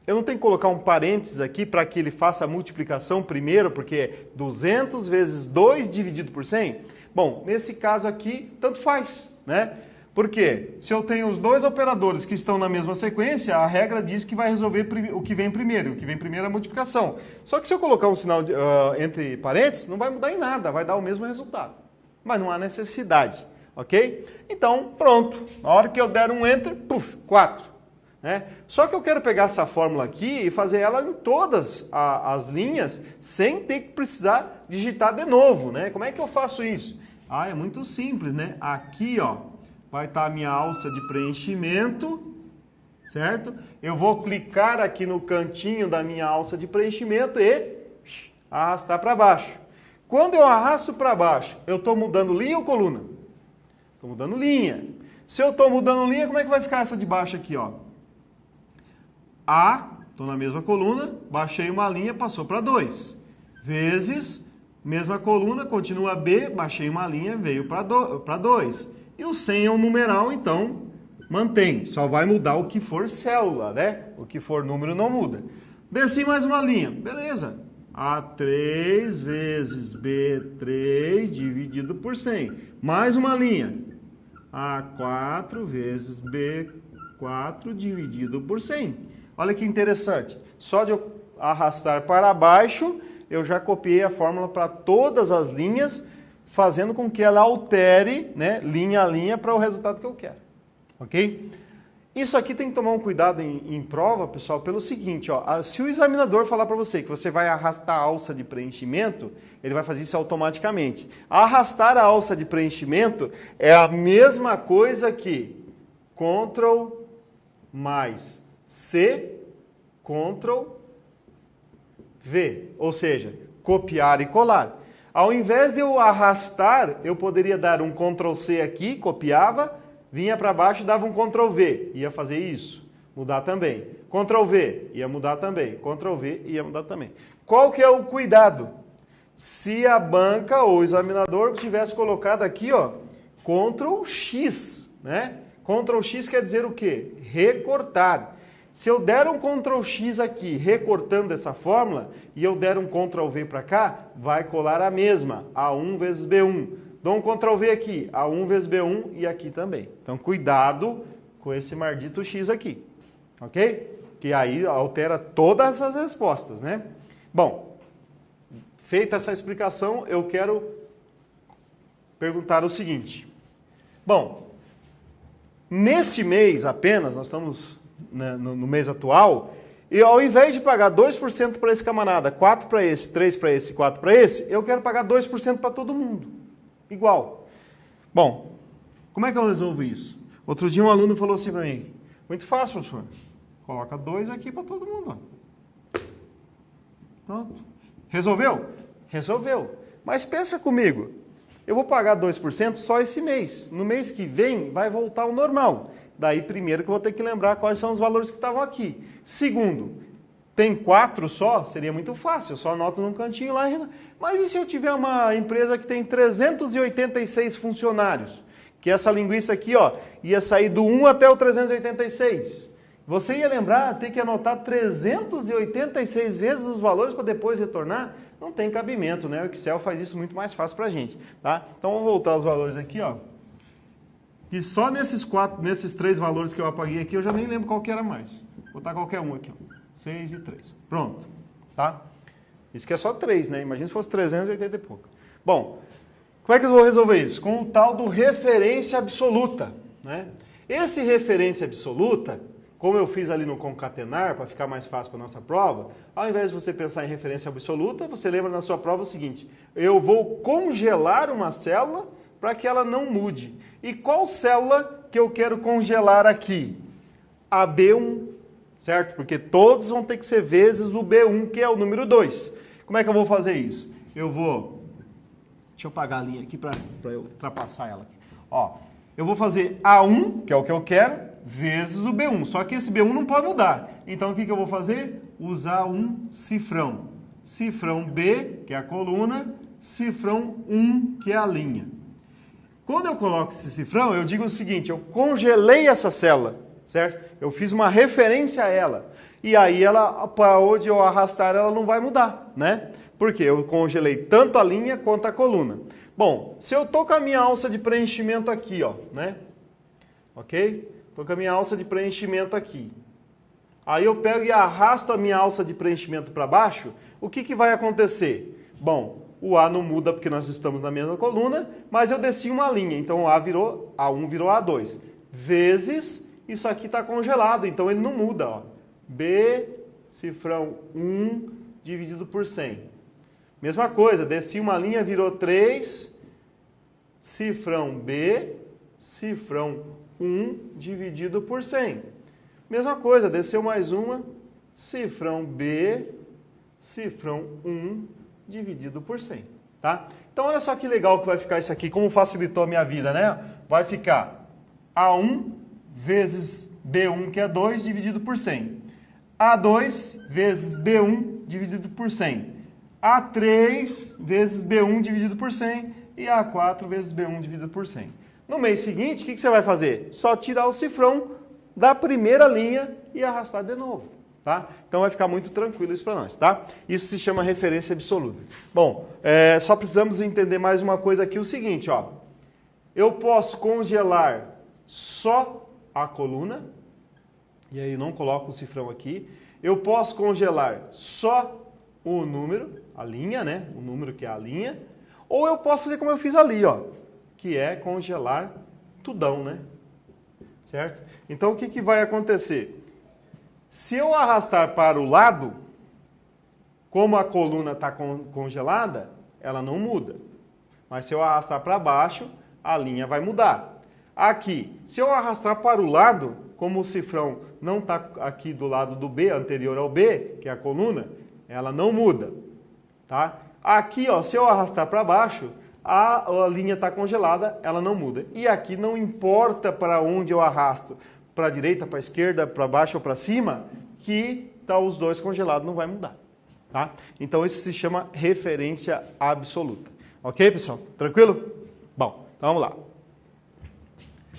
eu não tenho que colocar um parênteses aqui para que ele faça a multiplicação primeiro, porque 200 vezes 2 dividido por 100? Bom, nesse caso aqui, tanto faz, né? Porque se eu tenho os dois operadores que estão na mesma sequência, a regra diz que vai resolver o que vem primeiro. O que vem primeiro é a multiplicação. Só que se eu colocar um sinal entre parênteses, não vai mudar em nada, vai dar o mesmo resultado. Mas não há necessidade, ok? Então, pronto. Na hora que eu der um Enter, puf, 4. Né? Só que eu quero pegar essa fórmula aqui e fazer ela em todas as linhas, sem ter que precisar digitar de novo, né? Como é que eu faço isso? Ah, é muito simples, né? Aqui, ó, vai estar a minha alça de preenchimento, certo? Eu vou clicar aqui no cantinho da minha alça de preenchimento e arrastar para baixo. Quando eu arrasto para baixo, eu estou mudando linha ou coluna? Estou mudando linha. Se eu estou mudando linha, como é que vai ficar essa de baixo aqui, ó? A, estou na mesma coluna, baixei uma linha, passou para 2. Vezes, mesma coluna, continua B, baixei uma linha, veio para 2. E o 100 é um numeral, então mantém. Só vai mudar o que for célula, né? O que for número não muda. Desci mais uma linha, beleza. A3 vezes B3 dividido por 100. Mais uma linha. A4 vezes B4 dividido por 100. Olha que interessante. Só de eu arrastar para baixo, eu já copiei a fórmula para todas as linhas, fazendo com que ela altere, né, linha a linha para o resultado que eu quero. Ok? Isso aqui tem que tomar um cuidado em prova, pessoal, pelo seguinte, ó, se o examinador falar para você que você vai arrastar a alça de preenchimento, ele vai fazer isso automaticamente. Arrastar a alça de preenchimento é a mesma coisa que Ctrl mais C, Ctrl V, ou seja, copiar e colar. Ao invés de eu arrastar, eu poderia dar um Ctrl C aqui, copiava, vinha para baixo e dava um Ctrl V, ia fazer isso, mudar também. Ctrl V, ia mudar também. Ctrl V, ia mudar também. Qual que é o cuidado? Se a banca ou o examinador tivesse colocado aqui, ó, Ctrl X, né? Ctrl X quer dizer o quê? Recortar. Se eu der um Ctrl X aqui, recortando essa fórmula, e eu der um Ctrl V para cá, vai colar a mesma, A1 vezes B1. Dou um Ctrl V aqui, A1 vezes B1 e aqui também. Então, cuidado com esse maldito X aqui, ok? Que aí altera todas as respostas, né? Bom, feita essa explicação, eu quero perguntar o seguinte. Bom, neste mês apenas, nós estamos no mês atual, e ao invés de pagar 2% para esse camarada, 4% para esse, 3% para esse, 4% para esse, eu quero pagar 2% para todo mundo. Igual. Bom, como é que eu resolvo isso? Outro dia um aluno falou assim para mim, muito fácil, professor. Coloca 2 aqui para todo mundo. Ó. Pronto. Resolveu? Resolveu. Mas pensa comigo, eu vou pagar 2% só esse mês. No mês que vem vai voltar ao normal. Daí, primeiro que eu vou ter que lembrar quais são os valores que estavam aqui. Segundo, tem 4 só, seria muito fácil, eu só anoto num cantinho lá. Mas e se eu tiver uma empresa que tem 386 funcionários? Que essa linguiça aqui, ó, ia sair do 1 até o 386. Você ia lembrar, ter que anotar 386 vezes os valores para depois retornar? Não tem cabimento, né? O Excel faz isso muito mais fácil para a gente, tá? Então, vamos voltar aos valores aqui, ó. E só nesses 3 valores que eu apaguei aqui, eu já nem lembro qual que era mais. Vou botar qualquer um aqui, ó. 6 e 3. Pronto, tá? Isso que é só 3, né? Imagina se fosse 380 e pouco. Bom, como é que eu vou resolver isso? Com o tal do referência absoluta, né? Esse referência absoluta, como eu fiz ali no concatenar, para ficar mais fácil para a nossa prova, ao invés de você pensar em referência absoluta, você lembra na sua prova o seguinte, eu vou congelar uma célula para que ela não mude. E qual célula que eu quero congelar aqui? A B1, certo? Porque todos vão ter que ser vezes o B1, que é o número 2. Como é que eu vou fazer isso? Eu vou... Deixa eu apagar a linha aqui para eu ultrapassar ela. Ó, eu vou fazer A1, que é o que eu quero, vezes o B1. Só que esse B1 não pode mudar. Então, o que eu vou fazer? Usar um cifrão. Cifrão B, que é a coluna, cifrão 1, que é a linha. Quando eu coloco esse cifrão, eu digo o seguinte, eu congelei essa célula, certo? Eu fiz uma referência a ela. E aí, ela, para onde eu arrastar, ela não vai mudar, né? Porque eu congelei tanto a linha quanto a coluna. Bom, se eu estou com a minha alça de preenchimento aqui, ó, né? Ok? Estou com a minha alça de preenchimento aqui. Aí eu pego e arrasto a minha alça de preenchimento para baixo, o que vai acontecer? Bom, o A não muda porque nós estamos na mesma coluna, mas eu desci uma linha, então o A1 virou A2. Vezes, isso aqui está congelado, então ele não muda, ó. B, cifrão 1, dividido por 100. Mesma coisa, desci uma linha, virou 3, cifrão B, cifrão 1, dividido por 100. Mesma coisa, desceu mais uma, cifrão B, cifrão 1, dividido por 100, tá? Então, olha só que legal que vai ficar isso aqui, como facilitou a minha vida, né? Vai ficar A1 vezes B1, que é 2, dividido por 100. A2 vezes B1, dividido por 100. A3 vezes B1, dividido por 100. E A4 vezes B1, dividido por 100. No mês seguinte, o que você vai fazer? Só tirar o cifrão da primeira linha e arrastar de novo. Tá? Então vai ficar muito tranquilo isso para nós, tá? Isso se chama referência absoluta. Bom, só precisamos entender mais uma coisa aqui, o seguinte, ó. Eu posso congelar só a coluna, e aí não coloco o cifrão aqui. Eu posso congelar só o número, a linha, né? O número que é a linha. Ou eu posso fazer como eu fiz ali, ó, que é congelar tudão, né? Certo? Então o que vai acontecer? Se eu arrastar para o lado, como a coluna está congelada, ela não muda. Mas se eu arrastar para baixo, a linha vai mudar. Aqui, se eu arrastar para o lado, como o cifrão não está aqui do lado do B, anterior ao B, que é a coluna, ela não muda. Tá? Aqui, ó, se eu arrastar para baixo, a linha está congelada, ela não muda. E aqui não importa para onde eu arrasto, para a direita, para a esquerda, para baixo ou para cima, que tá os dois congelados, não vai mudar. Tá? Então isso se chama referência absoluta. Ok, pessoal? Tranquilo? Bom, então vamos lá.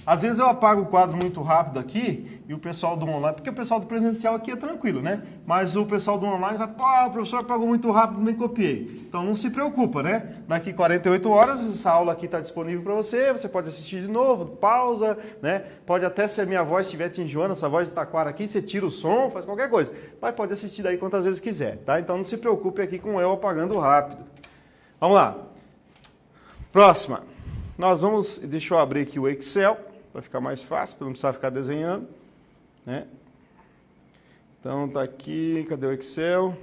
Às vezes eu apago o quadro muito rápido aqui e o pessoal do online, porque o pessoal do presencial aqui é tranquilo, né? Mas o pessoal do online vai, pô, o professor apagou muito rápido, nem copiei. Então não se preocupa, né? Daqui 48 horas essa aula aqui está disponível para você, você pode assistir de novo, pausa, né? Pode até, se a minha voz estiver te enjoando, essa voz de taquara aqui, você tira o som, faz qualquer coisa. Mas pode assistir daí quantas vezes quiser, tá? Então não se preocupe aqui com eu apagando rápido. Vamos lá. Próxima. Nós vamos, deixa eu abrir aqui o Excel, para ficar mais fácil, para não precisar ficar desenhando, né? Então tá aqui, cadê o Excel?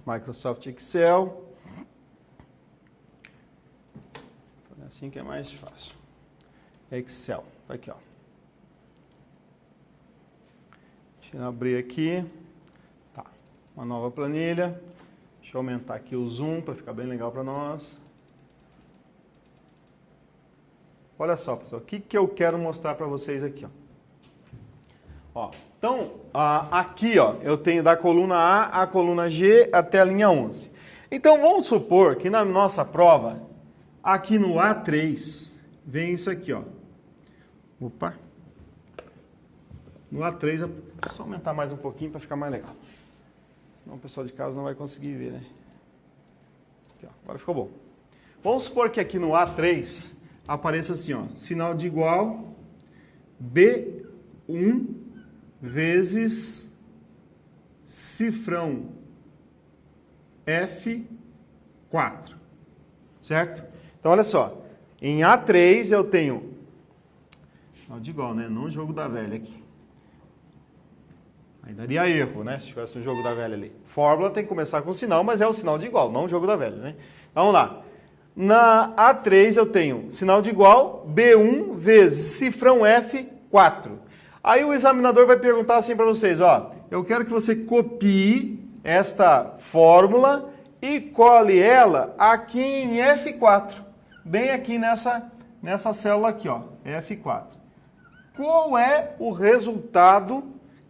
Microsoft Excel. Assim que é mais fácil. Excel, tá aqui, ó. Deixa eu abrir aqui. Tá, uma nova planilha. Deixa eu aumentar aqui o zoom para ficar bem legal para nós. Olha só, pessoal, o que eu quero mostrar para vocês aqui, ó. Então, aqui, ó, eu tenho da coluna A à coluna G até a linha 11. Então, vamos supor que na nossa prova, aqui no A3, vem isso aqui, ó. Opa. No A3, deixa eu só aumentar mais um pouquinho para ficar mais legal. Senão o pessoal de casa não vai conseguir ver, né? Aqui, ó, agora ficou bom. Vamos supor que aqui no A3 apareça assim, ó, sinal de igual B1 vezes cifrão F4, certo? Então, olha só, em A3 eu tenho, sinal de igual, né? Não jogo da velha aqui. Aí daria erro, né? Se tivesse um jogo da velha ali. Fórmula tem que começar com sinal, mas é o sinal de igual, não o jogo da velha, né? Então, vamos lá. Na A3 eu tenho sinal de igual B1 vezes cifrão F4. Aí o examinador vai perguntar assim para vocês, ó, eu quero que você copie esta fórmula e cole ela aqui em F4, bem aqui nessa célula aqui, ó, F4. Qual é o resultado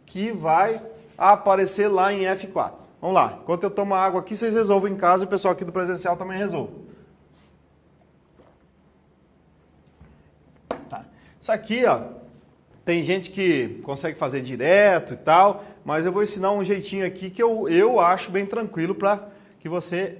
que vai aparecer lá em F4? Vamos lá, enquanto eu tomo água aqui, vocês resolvam em casa e o pessoal aqui do presencial também resolve. Tá. Isso aqui, ó, tem gente que consegue fazer direto e tal, mas eu vou ensinar um jeitinho aqui que eu acho bem tranquilo para que você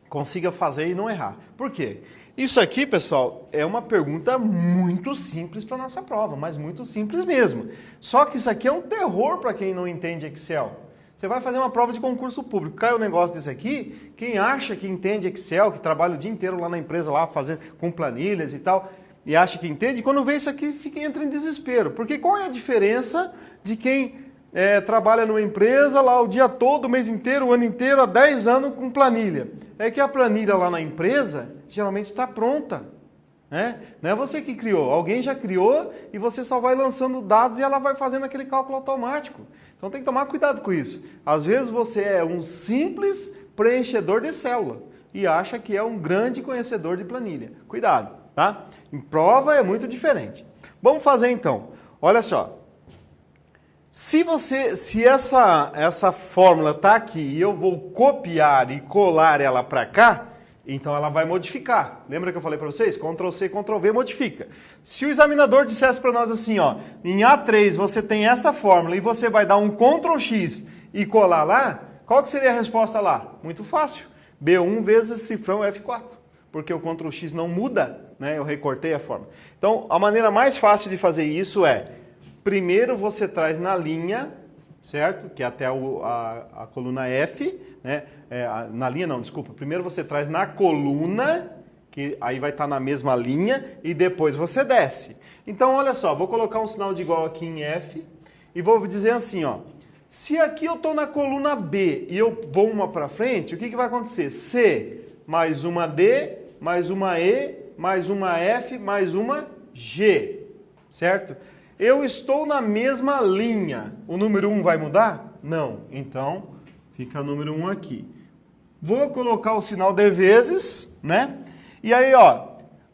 consiga fazer e não errar. Por quê? Isso aqui, pessoal, é uma pergunta muito simples para a nossa prova, mas muito simples mesmo. Só que isso aqui é um terror para quem não entende Excel. Você vai fazer uma prova de concurso público, cai um negócio desse aqui, quem acha que entende Excel, que trabalha o dia inteiro lá na empresa, lá fazer com planilhas e tal, e acha que entende, quando vê isso aqui, entra em desespero. Porque qual é a diferença de quem trabalha numa empresa lá o dia todo, o mês inteiro, o ano inteiro, há 10 anos com planilha? É que a planilha lá na empresa geralmente está pronta. Né? Não é você que criou, alguém já criou e você só vai lançando dados e ela vai fazendo aquele cálculo automático. Então tem que tomar cuidado com isso. Às vezes você é um simples preenchedor de célula e acha que é um grande conhecedor de planilha. Cuidado. Tá? Em prova é muito diferente. Vamos fazer então. Olha só. Se essa fórmula está aqui e eu vou copiar e colar ela para cá, então ela vai modificar. Lembra que eu falei para vocês? Ctrl C, Ctrl V, modifica. Se o examinador dissesse para nós assim, ó, em A3 você tem essa fórmula e você vai dar um Ctrl X e colar lá, qual que seria a resposta lá? Muito fácil. B1 vezes cifrão F4. Porque o Ctrl X não muda, né? Eu recortei a fórmula. Então, a maneira mais fácil de fazer isso é, primeiro você traz na linha, certo? Que é até a coluna F, né? Na linha não, desculpa. Primeiro você traz na coluna, que aí vai estar na mesma linha, e depois você desce. Então, olha só, vou colocar um sinal de igual aqui em F, e vou dizer assim, ó. Se aqui eu estou na coluna B e eu vou uma para frente, o que vai acontecer? C mais uma D mais uma E, mais uma F, mais uma G, certo? Eu estou na mesma linha. O número 1 vai mudar? Não. Então, fica o número 1 aqui. Vou colocar o sinal de vezes, né? E aí, ó,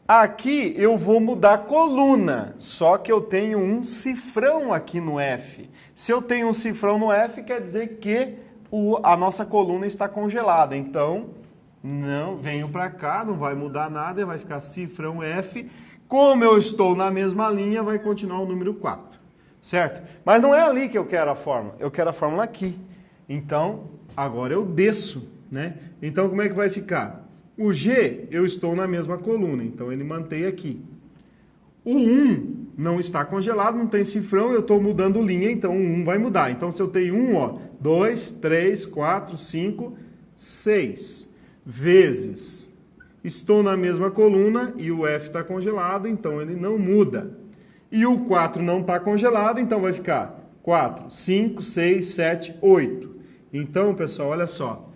aqui eu vou mudar a coluna, só que eu tenho um cifrão aqui no F. Se eu tenho um cifrão no F, quer dizer que a nossa coluna está congelada. Então, não, venho para cá, não vai mudar nada, vai ficar cifrão F. Como eu estou na mesma linha, vai continuar o número 4, certo? Mas não é ali que eu quero a fórmula, eu quero a fórmula aqui. Então, agora eu desço, né? Então, como é que vai ficar? O G, eu estou na mesma coluna, então ele mantém aqui. O 1 não está congelado, não tem cifrão, eu estou mudando linha, então o 1 vai mudar. Então, se eu tenho 1, ó, 2, 3, 4, 5, 6... vezes, estou na mesma coluna e o F está congelado, então ele não muda. E o 4 não está congelado, então vai ficar 4, 5, 6, 7, 8. Então, pessoal, olha só.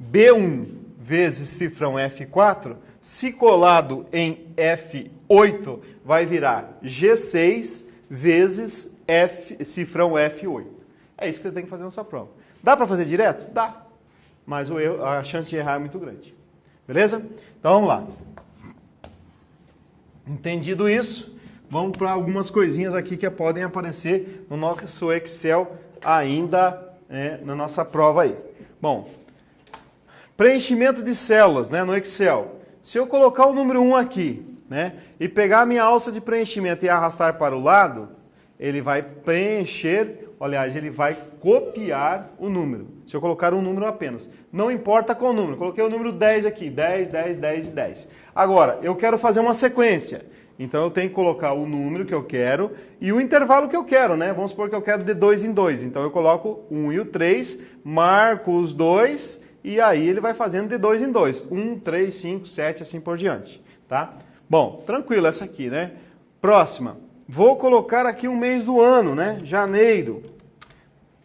B1 vezes cifrão F4, se colado em F8, vai virar G6 vezes cifrão F8. É isso que você tem que fazer na sua prova. Dá para fazer direto? Dá. Mas a chance de errar é muito grande. Beleza? Então, vamos lá. Entendido isso, vamos para algumas coisinhas aqui que podem aparecer no nosso Excel ainda na nossa prova aí. Bom, preenchimento de células, né, no Excel. Se eu colocar o número 1 aqui, né, e pegar a minha alça de preenchimento e arrastar para o lado, ele vai preencher, aliás, ele vai copiar o número. Se eu colocar um número apenas. Não importa qual número. Coloquei o número 10 aqui. 10, 10, 10 e 10. Agora, eu quero fazer uma sequência. Então, eu tenho que colocar o número que eu quero e o intervalo que eu quero, né? Vamos supor que eu quero de 2 em 2. Então, eu coloco 1 e o 3, marco os dois e aí ele vai fazendo de 2 em 2. 1, 3, 5, 7, assim por diante, tá? Bom, tranquilo essa aqui, né? Próxima. Vou colocar aqui um mês do ano, né? Janeiro.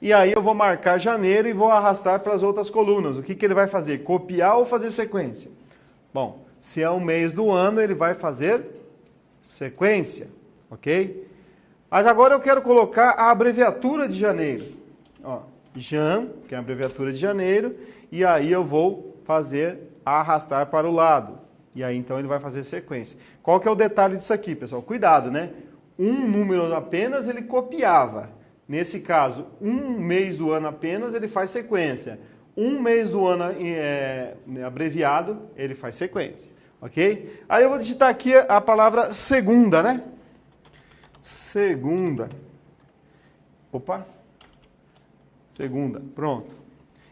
E aí eu vou marcar janeiro e vou arrastar para as outras colunas. O que ele vai fazer? Copiar ou fazer sequência? Bom, se é o mês do ano, ele vai fazer sequência, ok? Mas agora eu quero colocar a abreviatura de janeiro. Ó, Jan, que é a abreviatura de janeiro, e aí eu vou fazer arrastar para o lado. E aí então ele vai fazer sequência. Qual que é o detalhe disso aqui, pessoal? Cuidado, né? Um número apenas ele copiava. Nesse caso, um mês do ano apenas, ele faz sequência. Um mês do ano abreviado, ele faz sequência. Ok? Aí eu vou digitar aqui a palavra segunda, né? Segunda. Opa. Segunda. Pronto.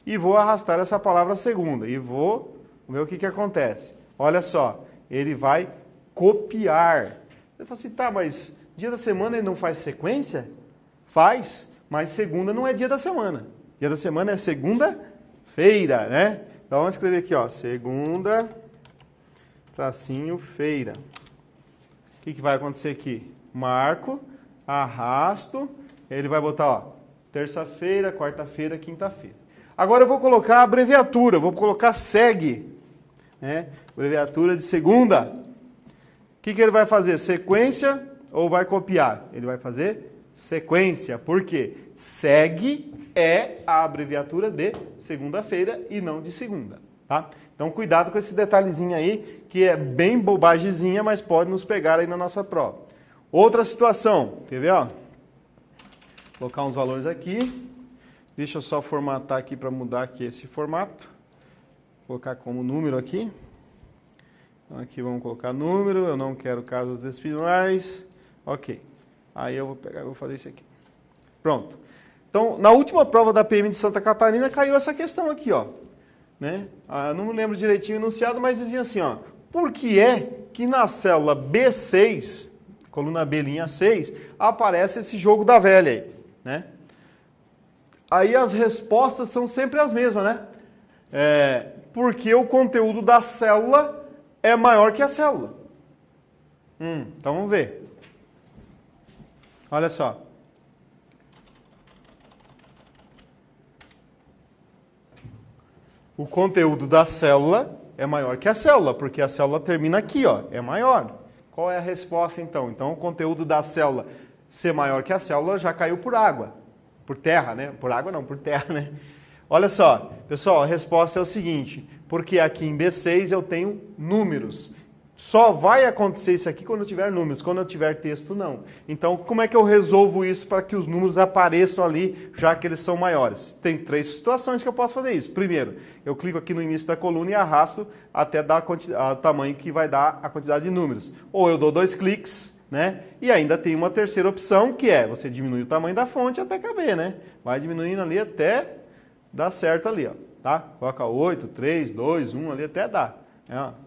E vou arrastar essa palavra segunda. E vou ver o que acontece. Olha só. Ele vai copiar. Você fala assim, tá, mas dia da semana ele não faz sequência? Faz, mas segunda não é dia da semana. Dia da semana é segunda-feira, né? Então vamos escrever aqui, ó, segunda, tracinho, feira. O que vai acontecer aqui? Marco, arrasto, ele vai botar, ó, terça-feira, quarta-feira, quinta-feira. Agora eu vou colocar a abreviatura, vou colocar SEG, né? Abreviatura de segunda. O que ele vai fazer? Sequência ou vai copiar? Ele vai fazer sequência, porque segue é a abreviatura de segunda-feira e não de segunda, tá? Então cuidado com esse detalhezinho aí, que é bem bobagemzinha, mas pode nos pegar aí na nossa prova. Outra situação, quer ver, ó? Vou colocar uns valores aqui, deixa eu só formatar aqui para mudar aqui esse formato, vou colocar como número aqui, então aqui vamos colocar número, eu não quero casas decimais, ok. Aí eu vou pegar, vou fazer isso aqui. Pronto. Então, na última prova da PM de Santa Catarina, caiu essa questão aqui, ó. Né? Não me lembro direitinho o enunciado, mas dizia assim, ó. Por que é que na célula B6, coluna B, linha 6, aparece esse jogo da velha aí, né? Aí as respostas são sempre as mesmas, né? Porque o conteúdo da célula é maior que a célula. Então vamos ver. Olha só. O conteúdo da célula é maior que a célula, porque a célula termina aqui, ó, é maior. Qual é a resposta então? Então o conteúdo da célula ser maior que a célula já caiu por água, por terra, né? Por água não, por terra, né? Olha só, pessoal, a resposta é o seguinte, porque aqui em B6 eu tenho números. Só vai acontecer isso aqui quando eu tiver números, quando eu tiver texto, não. Então, como é que eu resolvo isso para que os números apareçam ali, já que eles são maiores? Tem 3 situações que eu posso fazer isso. Primeiro, eu clico aqui no início da coluna e arrasto até dar o tamanho que vai dar a quantidade de números. Ou eu dou 2 cliques, né? E ainda tem uma terceira opção, que é você diminui o tamanho da fonte até caber, né? Vai diminuindo ali até dar certo ali, ó. Tá? Coloca 8, 3, 2, 1 ali até dar.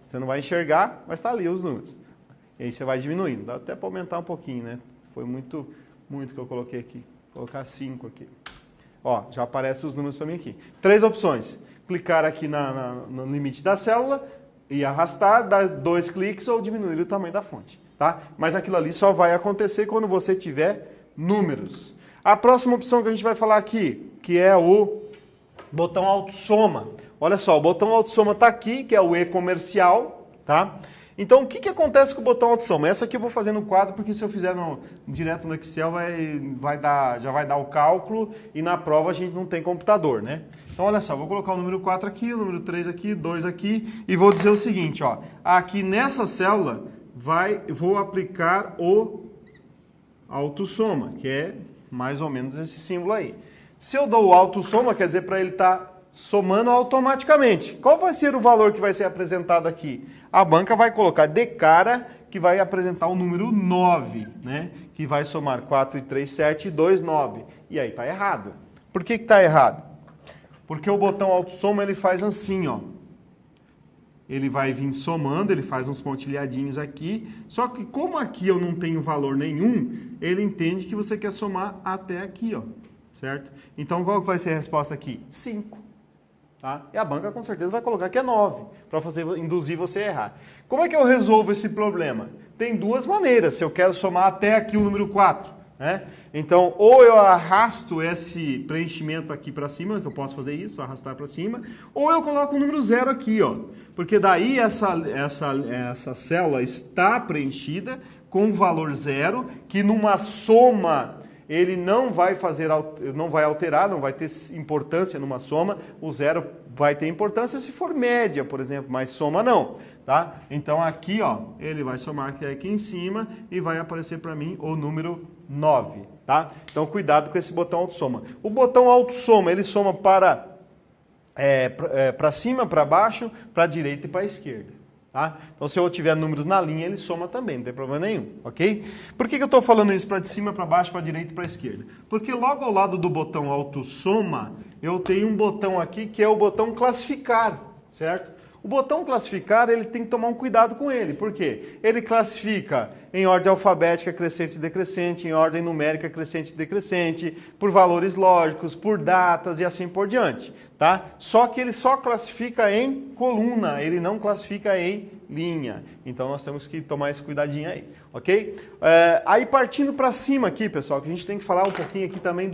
Você não vai enxergar, mas está ali os números. E aí você vai diminuindo. Dá até para aumentar um pouquinho, né? Foi muito que eu coloquei aqui. Vou colocar 5 aqui. Ó, já aparecem os números para mim aqui. 3 opções. Clicar aqui no limite da célula e arrastar, dar 2 cliques ou diminuir o tamanho da fonte. Tá? Mas aquilo ali só vai acontecer quando você tiver números. A próxima opção que a gente vai falar aqui, que é o botão autossoma. Olha só, o botão autossoma está aqui, que é o e-comercial, tá? Então, o que acontece com o botão autossoma? Essa aqui eu vou fazer no quadro, porque se eu fizer direto no Excel, já vai dar o cálculo e na prova a gente não tem computador, né? Então, olha só, vou colocar o número 4 aqui, o número 3 aqui, 2 aqui e vou dizer o seguinte, ó. Aqui nessa célula, vou aplicar o autossoma, que é mais ou menos esse símbolo aí. Se eu dou o autossoma, quer dizer para ele estar somando automaticamente. Qual vai ser o valor que vai ser apresentado aqui? A banca vai colocar de cara que vai apresentar o número 9, né? Que vai somar 4 e 3, 7 e 2, 9. E aí está errado. Por que está errado? Porque o botão autossoma ele faz assim, ó. Ele vai vir somando, ele faz uns pontilhadinhos aqui. Só que como aqui eu não tenho valor nenhum, ele entende que você quer somar até aqui, ó. Certo? Então qual vai ser a resposta aqui? 5. Tá? E a banca com certeza vai colocar que é 9, para induzir você a errar. Como é que eu resolvo esse problema? Tem duas maneiras, se eu quero somar até aqui o número 4. Né? Então, ou eu arrasto esse preenchimento aqui para cima, que eu posso fazer isso, arrastar para cima, ou eu coloco o número 0 aqui, ó, porque daí essa célula está preenchida com o valor 0, que numa soma ele não vai alterar, não vai ter importância numa soma. O 0 vai ter importância se for média, por exemplo, mas soma não, tá? Então aqui, ó, ele vai somar aqui em cima e vai aparecer para mim o número 9, tá? Então cuidado com esse botão autossoma. O botão autossoma, ele soma para cima, para baixo, para a direita e para a esquerda. Tá? Então, se eu tiver números na linha, ele soma também, não tem problema nenhum, ok? Por que eu estou falando isso para de cima, para baixo, para a direita e para a esquerda? Porque logo ao lado do botão autossoma, eu tenho um botão aqui que é o botão classificar, certo? O botão classificar, ele tem que tomar um cuidado com ele. Por quê? Ele classifica em ordem alfabética crescente e decrescente, em ordem numérica crescente e decrescente, por valores lógicos, por datas e assim por diante. Tá? Só que ele só classifica em coluna, ele não classifica em linha. Então nós temos que tomar esse cuidadinho aí, ok? Aí partindo para cima aqui, pessoal, que a gente tem que falar um pouquinho aqui também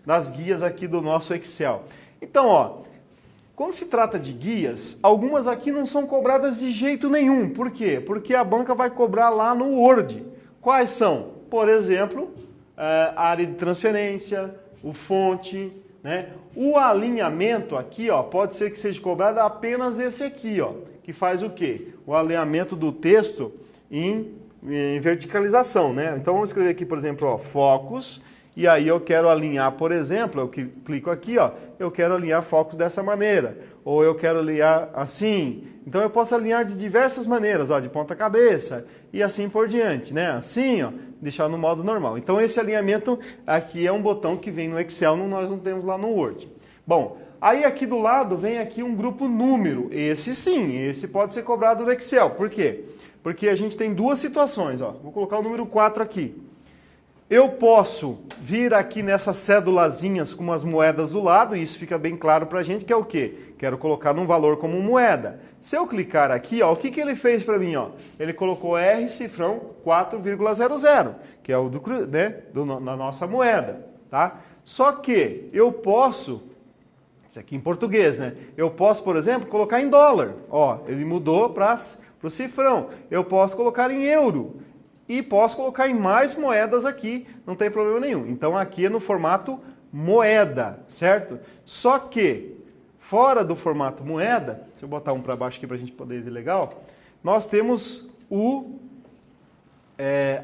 das guias aqui do nosso Excel. Então, ó, quando se trata de guias, algumas aqui não são cobradas de jeito nenhum. Por quê? Porque a banca vai cobrar lá no Word. Quais são? Por exemplo, a área de transferência, o fonte, né? O alinhamento aqui, ó, pode ser que seja cobrado apenas esse aqui, ó, que faz o quê? O alinhamento do texto em verticalização, né? Então vamos escrever aqui, por exemplo, ó, focos. E aí eu quero alinhar, por exemplo, eu clico aqui, ó, eu quero alinhar focos dessa maneira, ou eu quero alinhar assim. Então eu posso alinhar de diversas maneiras, ó, de ponta cabeça e assim por diante, né? Assim, ó, deixar no modo normal. Então esse alinhamento aqui é um botão que vem no Excel, nós não temos lá no Word. Bom, aí aqui do lado vem aqui um grupo número. Esse sim, esse pode ser cobrado no Excel. Por quê? Porque a gente tem duas situações, ó. Vou colocar o número 4 aqui. Eu posso vir aqui nessas cédulazinhas com umas moedas do lado, e isso fica bem claro para a gente, que é o quê? Quero colocar num valor como moeda. Se eu clicar aqui, ó, o que ele fez para mim? Ó? Ele colocou R cifrão 4,00, que é o da nossa moeda. Tá? Só que eu posso, isso aqui em português, né? Eu posso, por exemplo, colocar em dólar. Ó, ele mudou para o cifrão. Eu posso colocar em euro. E posso colocar em mais moedas aqui, não tem problema nenhum. Então aqui é no formato moeda, certo? Só que, fora do formato moeda, deixa eu botar um para baixo aqui para a gente poder ver legal, nós temos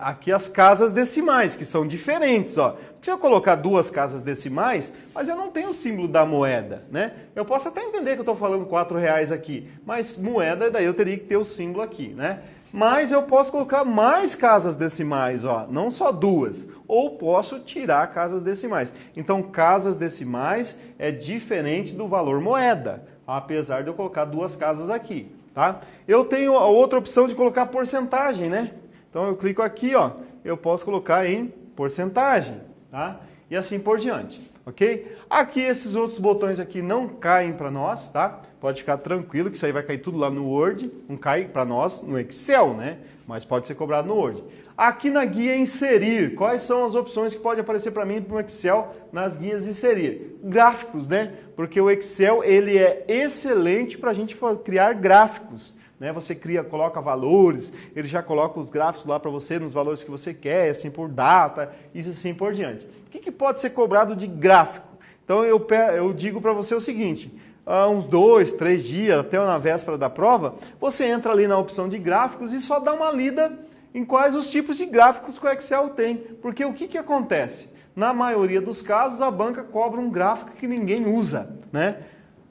aqui as casas decimais, que são diferentes. Ó. Se eu colocar duas casas decimais, mas eu não tenho o símbolo da moeda, né? Eu posso até entender que eu estou falando R$4 aqui, mas moeda, daí eu teria que ter o símbolo aqui, né? Mas eu posso colocar mais casas decimais, ó, não só duas. Ou posso tirar casas decimais. Então, casas decimais é diferente do valor moeda, apesar de eu colocar duas casas aqui, tá? Eu tenho a outra opção de colocar porcentagem, né? Então, eu clico aqui, ó, eu posso colocar em porcentagem, tá? E assim por diante. ok? Aqui esses outros botões aqui não caem para nós, tá? Pode ficar tranquilo que isso aí vai cair tudo lá no Word, não cai para nós no Excel, né? Mas pode ser cobrado no Word. Aqui na guia inserir, quais são as opções que pode aparecer para mim no Excel nas guias inserir? Gráficos, né? Porque o Excel ele é excelente para a gente criar gráficos. Né? Você coloca valores, ele já coloca os gráficos lá para você nos valores que você quer, assim por data, e assim por diante. O que pode ser cobrado de gráfico? Então eu digo para você o seguinte, uns 2, 3 dias, até na véspera da prova, você entra ali na opção de gráficos e só dá uma lida em quais os tipos de gráficos que o Excel tem. Porque o que acontece? Na maioria dos casos, a banca cobra um gráfico que ninguém usa, né?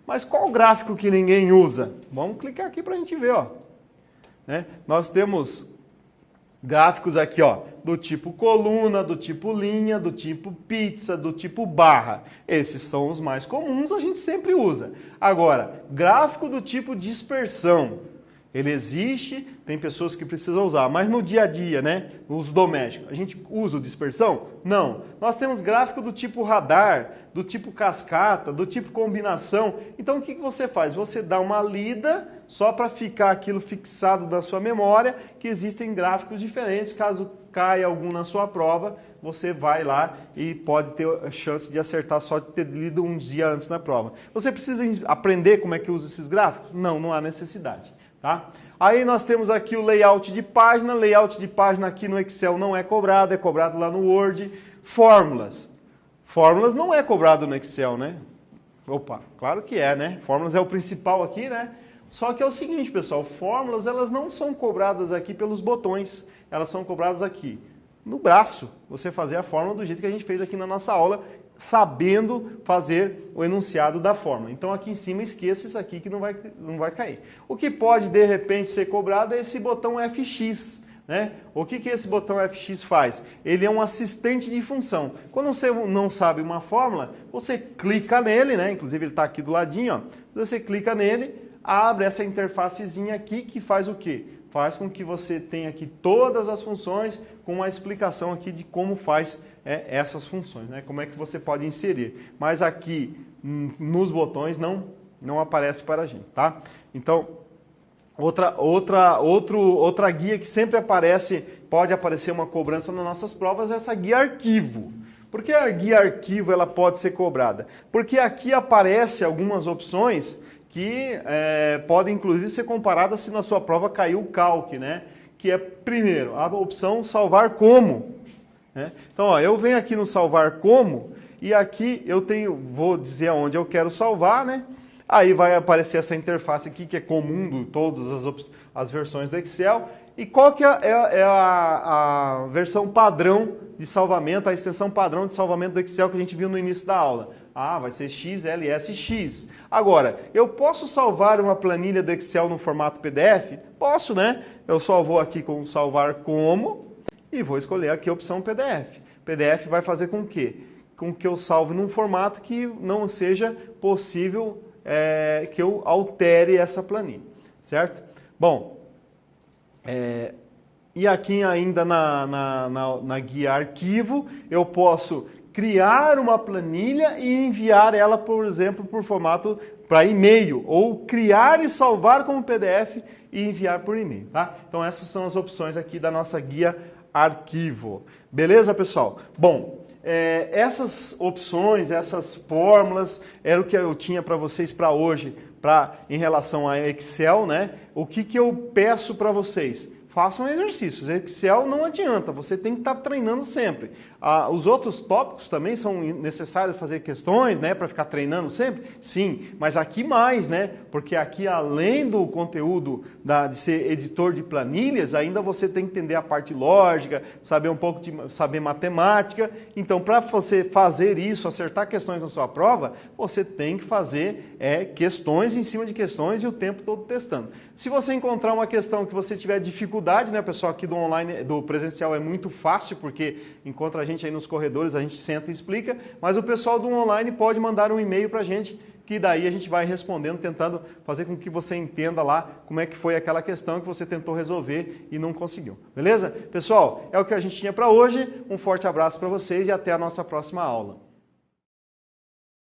Mas qual gráfico que ninguém usa? Vamos clicar aqui para a gente ver, ó. Né? Nós temos gráficos aqui, ó, do tipo coluna, do tipo linha, do tipo pizza, do tipo barra. Esses são os mais comuns, a gente sempre usa. Agora, gráfico do tipo dispersão. Ele existe, tem pessoas que precisam usar, mas no dia a dia, né, no uso doméstico, a gente usa o dispersão? Não. Nós temos gráfico do tipo radar, do tipo cascata, do tipo combinação. Então o que você faz? Você dá uma lida só para ficar aquilo fixado na sua memória, que existem gráficos diferentes. Caso caia algum na sua prova, você vai lá e pode ter a chance de acertar só de ter lido um dia antes na prova. Você precisa aprender como é que usa esses gráficos? Não, não há necessidade. Tá? Aí nós temos aqui o layout de página aqui no Excel não é cobrado lá no Word. Fórmulas. Fórmulas não é cobrado no Excel, né? Opa, claro que é, né? Fórmulas é o principal aqui, né? Só que é o seguinte, pessoal, fórmulas elas não são cobradas aqui pelos botões, elas são cobradas aqui no braço. Você fazer a fórmula do jeito que a gente fez aqui na nossa aula, sabendo fazer o enunciado da fórmula. Então aqui em cima esqueça isso aqui que não vai cair. O que pode de repente ser cobrado é esse botão FX. Né? O que esse botão FX faz? Ele é um assistente de função. Quando você não sabe uma fórmula, você clica nele, né? Inclusive ele está aqui do ladinho, ó. Você clica nele, abre essa interfacezinha aqui que faz o quê? Faz com que você tenha aqui todas as funções com uma explicação aqui de como faz essas funções, né? Como é que você pode inserir. Mas aqui nos botões não aparece para a gente, tá? Então, outra guia que sempre pode aparecer uma cobrança nas nossas provas é essa guia arquivo. Por que a guia arquivo ela pode ser cobrada? Porque aqui aparece algumas opções que podem inclusive ser comparadas se na sua prova caiu o calque, né? Que é, primeiro, a opção salvar como. Né? Então, ó, eu venho aqui no salvar como e aqui vou dizer aonde eu quero salvar, né? Aí vai aparecer essa interface aqui que é comum de todas as versões do Excel. E qual que é a versão padrão de salvamento, a extensão padrão de salvamento do Excel que a gente viu no início da aula? Ah, vai ser XLSX. Agora, eu posso salvar uma planilha do Excel no formato PDF? Posso, né? Eu só vou aqui com salvar como e vou escolher aqui a opção PDF. PDF vai fazer com que eu salve num formato que não seja possível que eu altere essa planilha, certo? Bom, e aqui ainda na guia arquivo, eu posso criar uma planilha e enviar ela, por exemplo, por formato para e-mail, ou criar e salvar como PDF e enviar por e-mail, tá? Então essas são as opções aqui da nossa guia arquivo. Beleza, pessoal? Bom, essas opções, essas fórmulas, era o que eu tinha para vocês para hoje, em relação a Excel, né? O que eu peço para vocês? Façam exercícios. Excel não adianta, você tem que estar treinando sempre. Os outros tópicos também são necessários fazer questões, né, para ficar treinando sempre? Sim, mas aqui mais, né? Porque aqui, além do conteúdo de ser editor de planilhas, ainda você tem que entender a parte lógica, saber um pouco saber matemática. Então, para você fazer isso, acertar questões na sua prova, você tem que fazer questões em cima de questões e o tempo todo testando. Se você encontrar uma questão que você tiver dificuldade, né, pessoal, aqui do online, do presencial é muito fácil, porque encontra a gente aí nos corredores, a gente senta e explica, mas o pessoal do online pode mandar um e-mail para a gente, que daí a gente vai respondendo, tentando fazer com que você entenda lá como é que foi aquela questão que você tentou resolver e não conseguiu. Beleza? Pessoal, é o que a gente tinha para hoje. Um forte abraço para vocês e até a nossa próxima aula.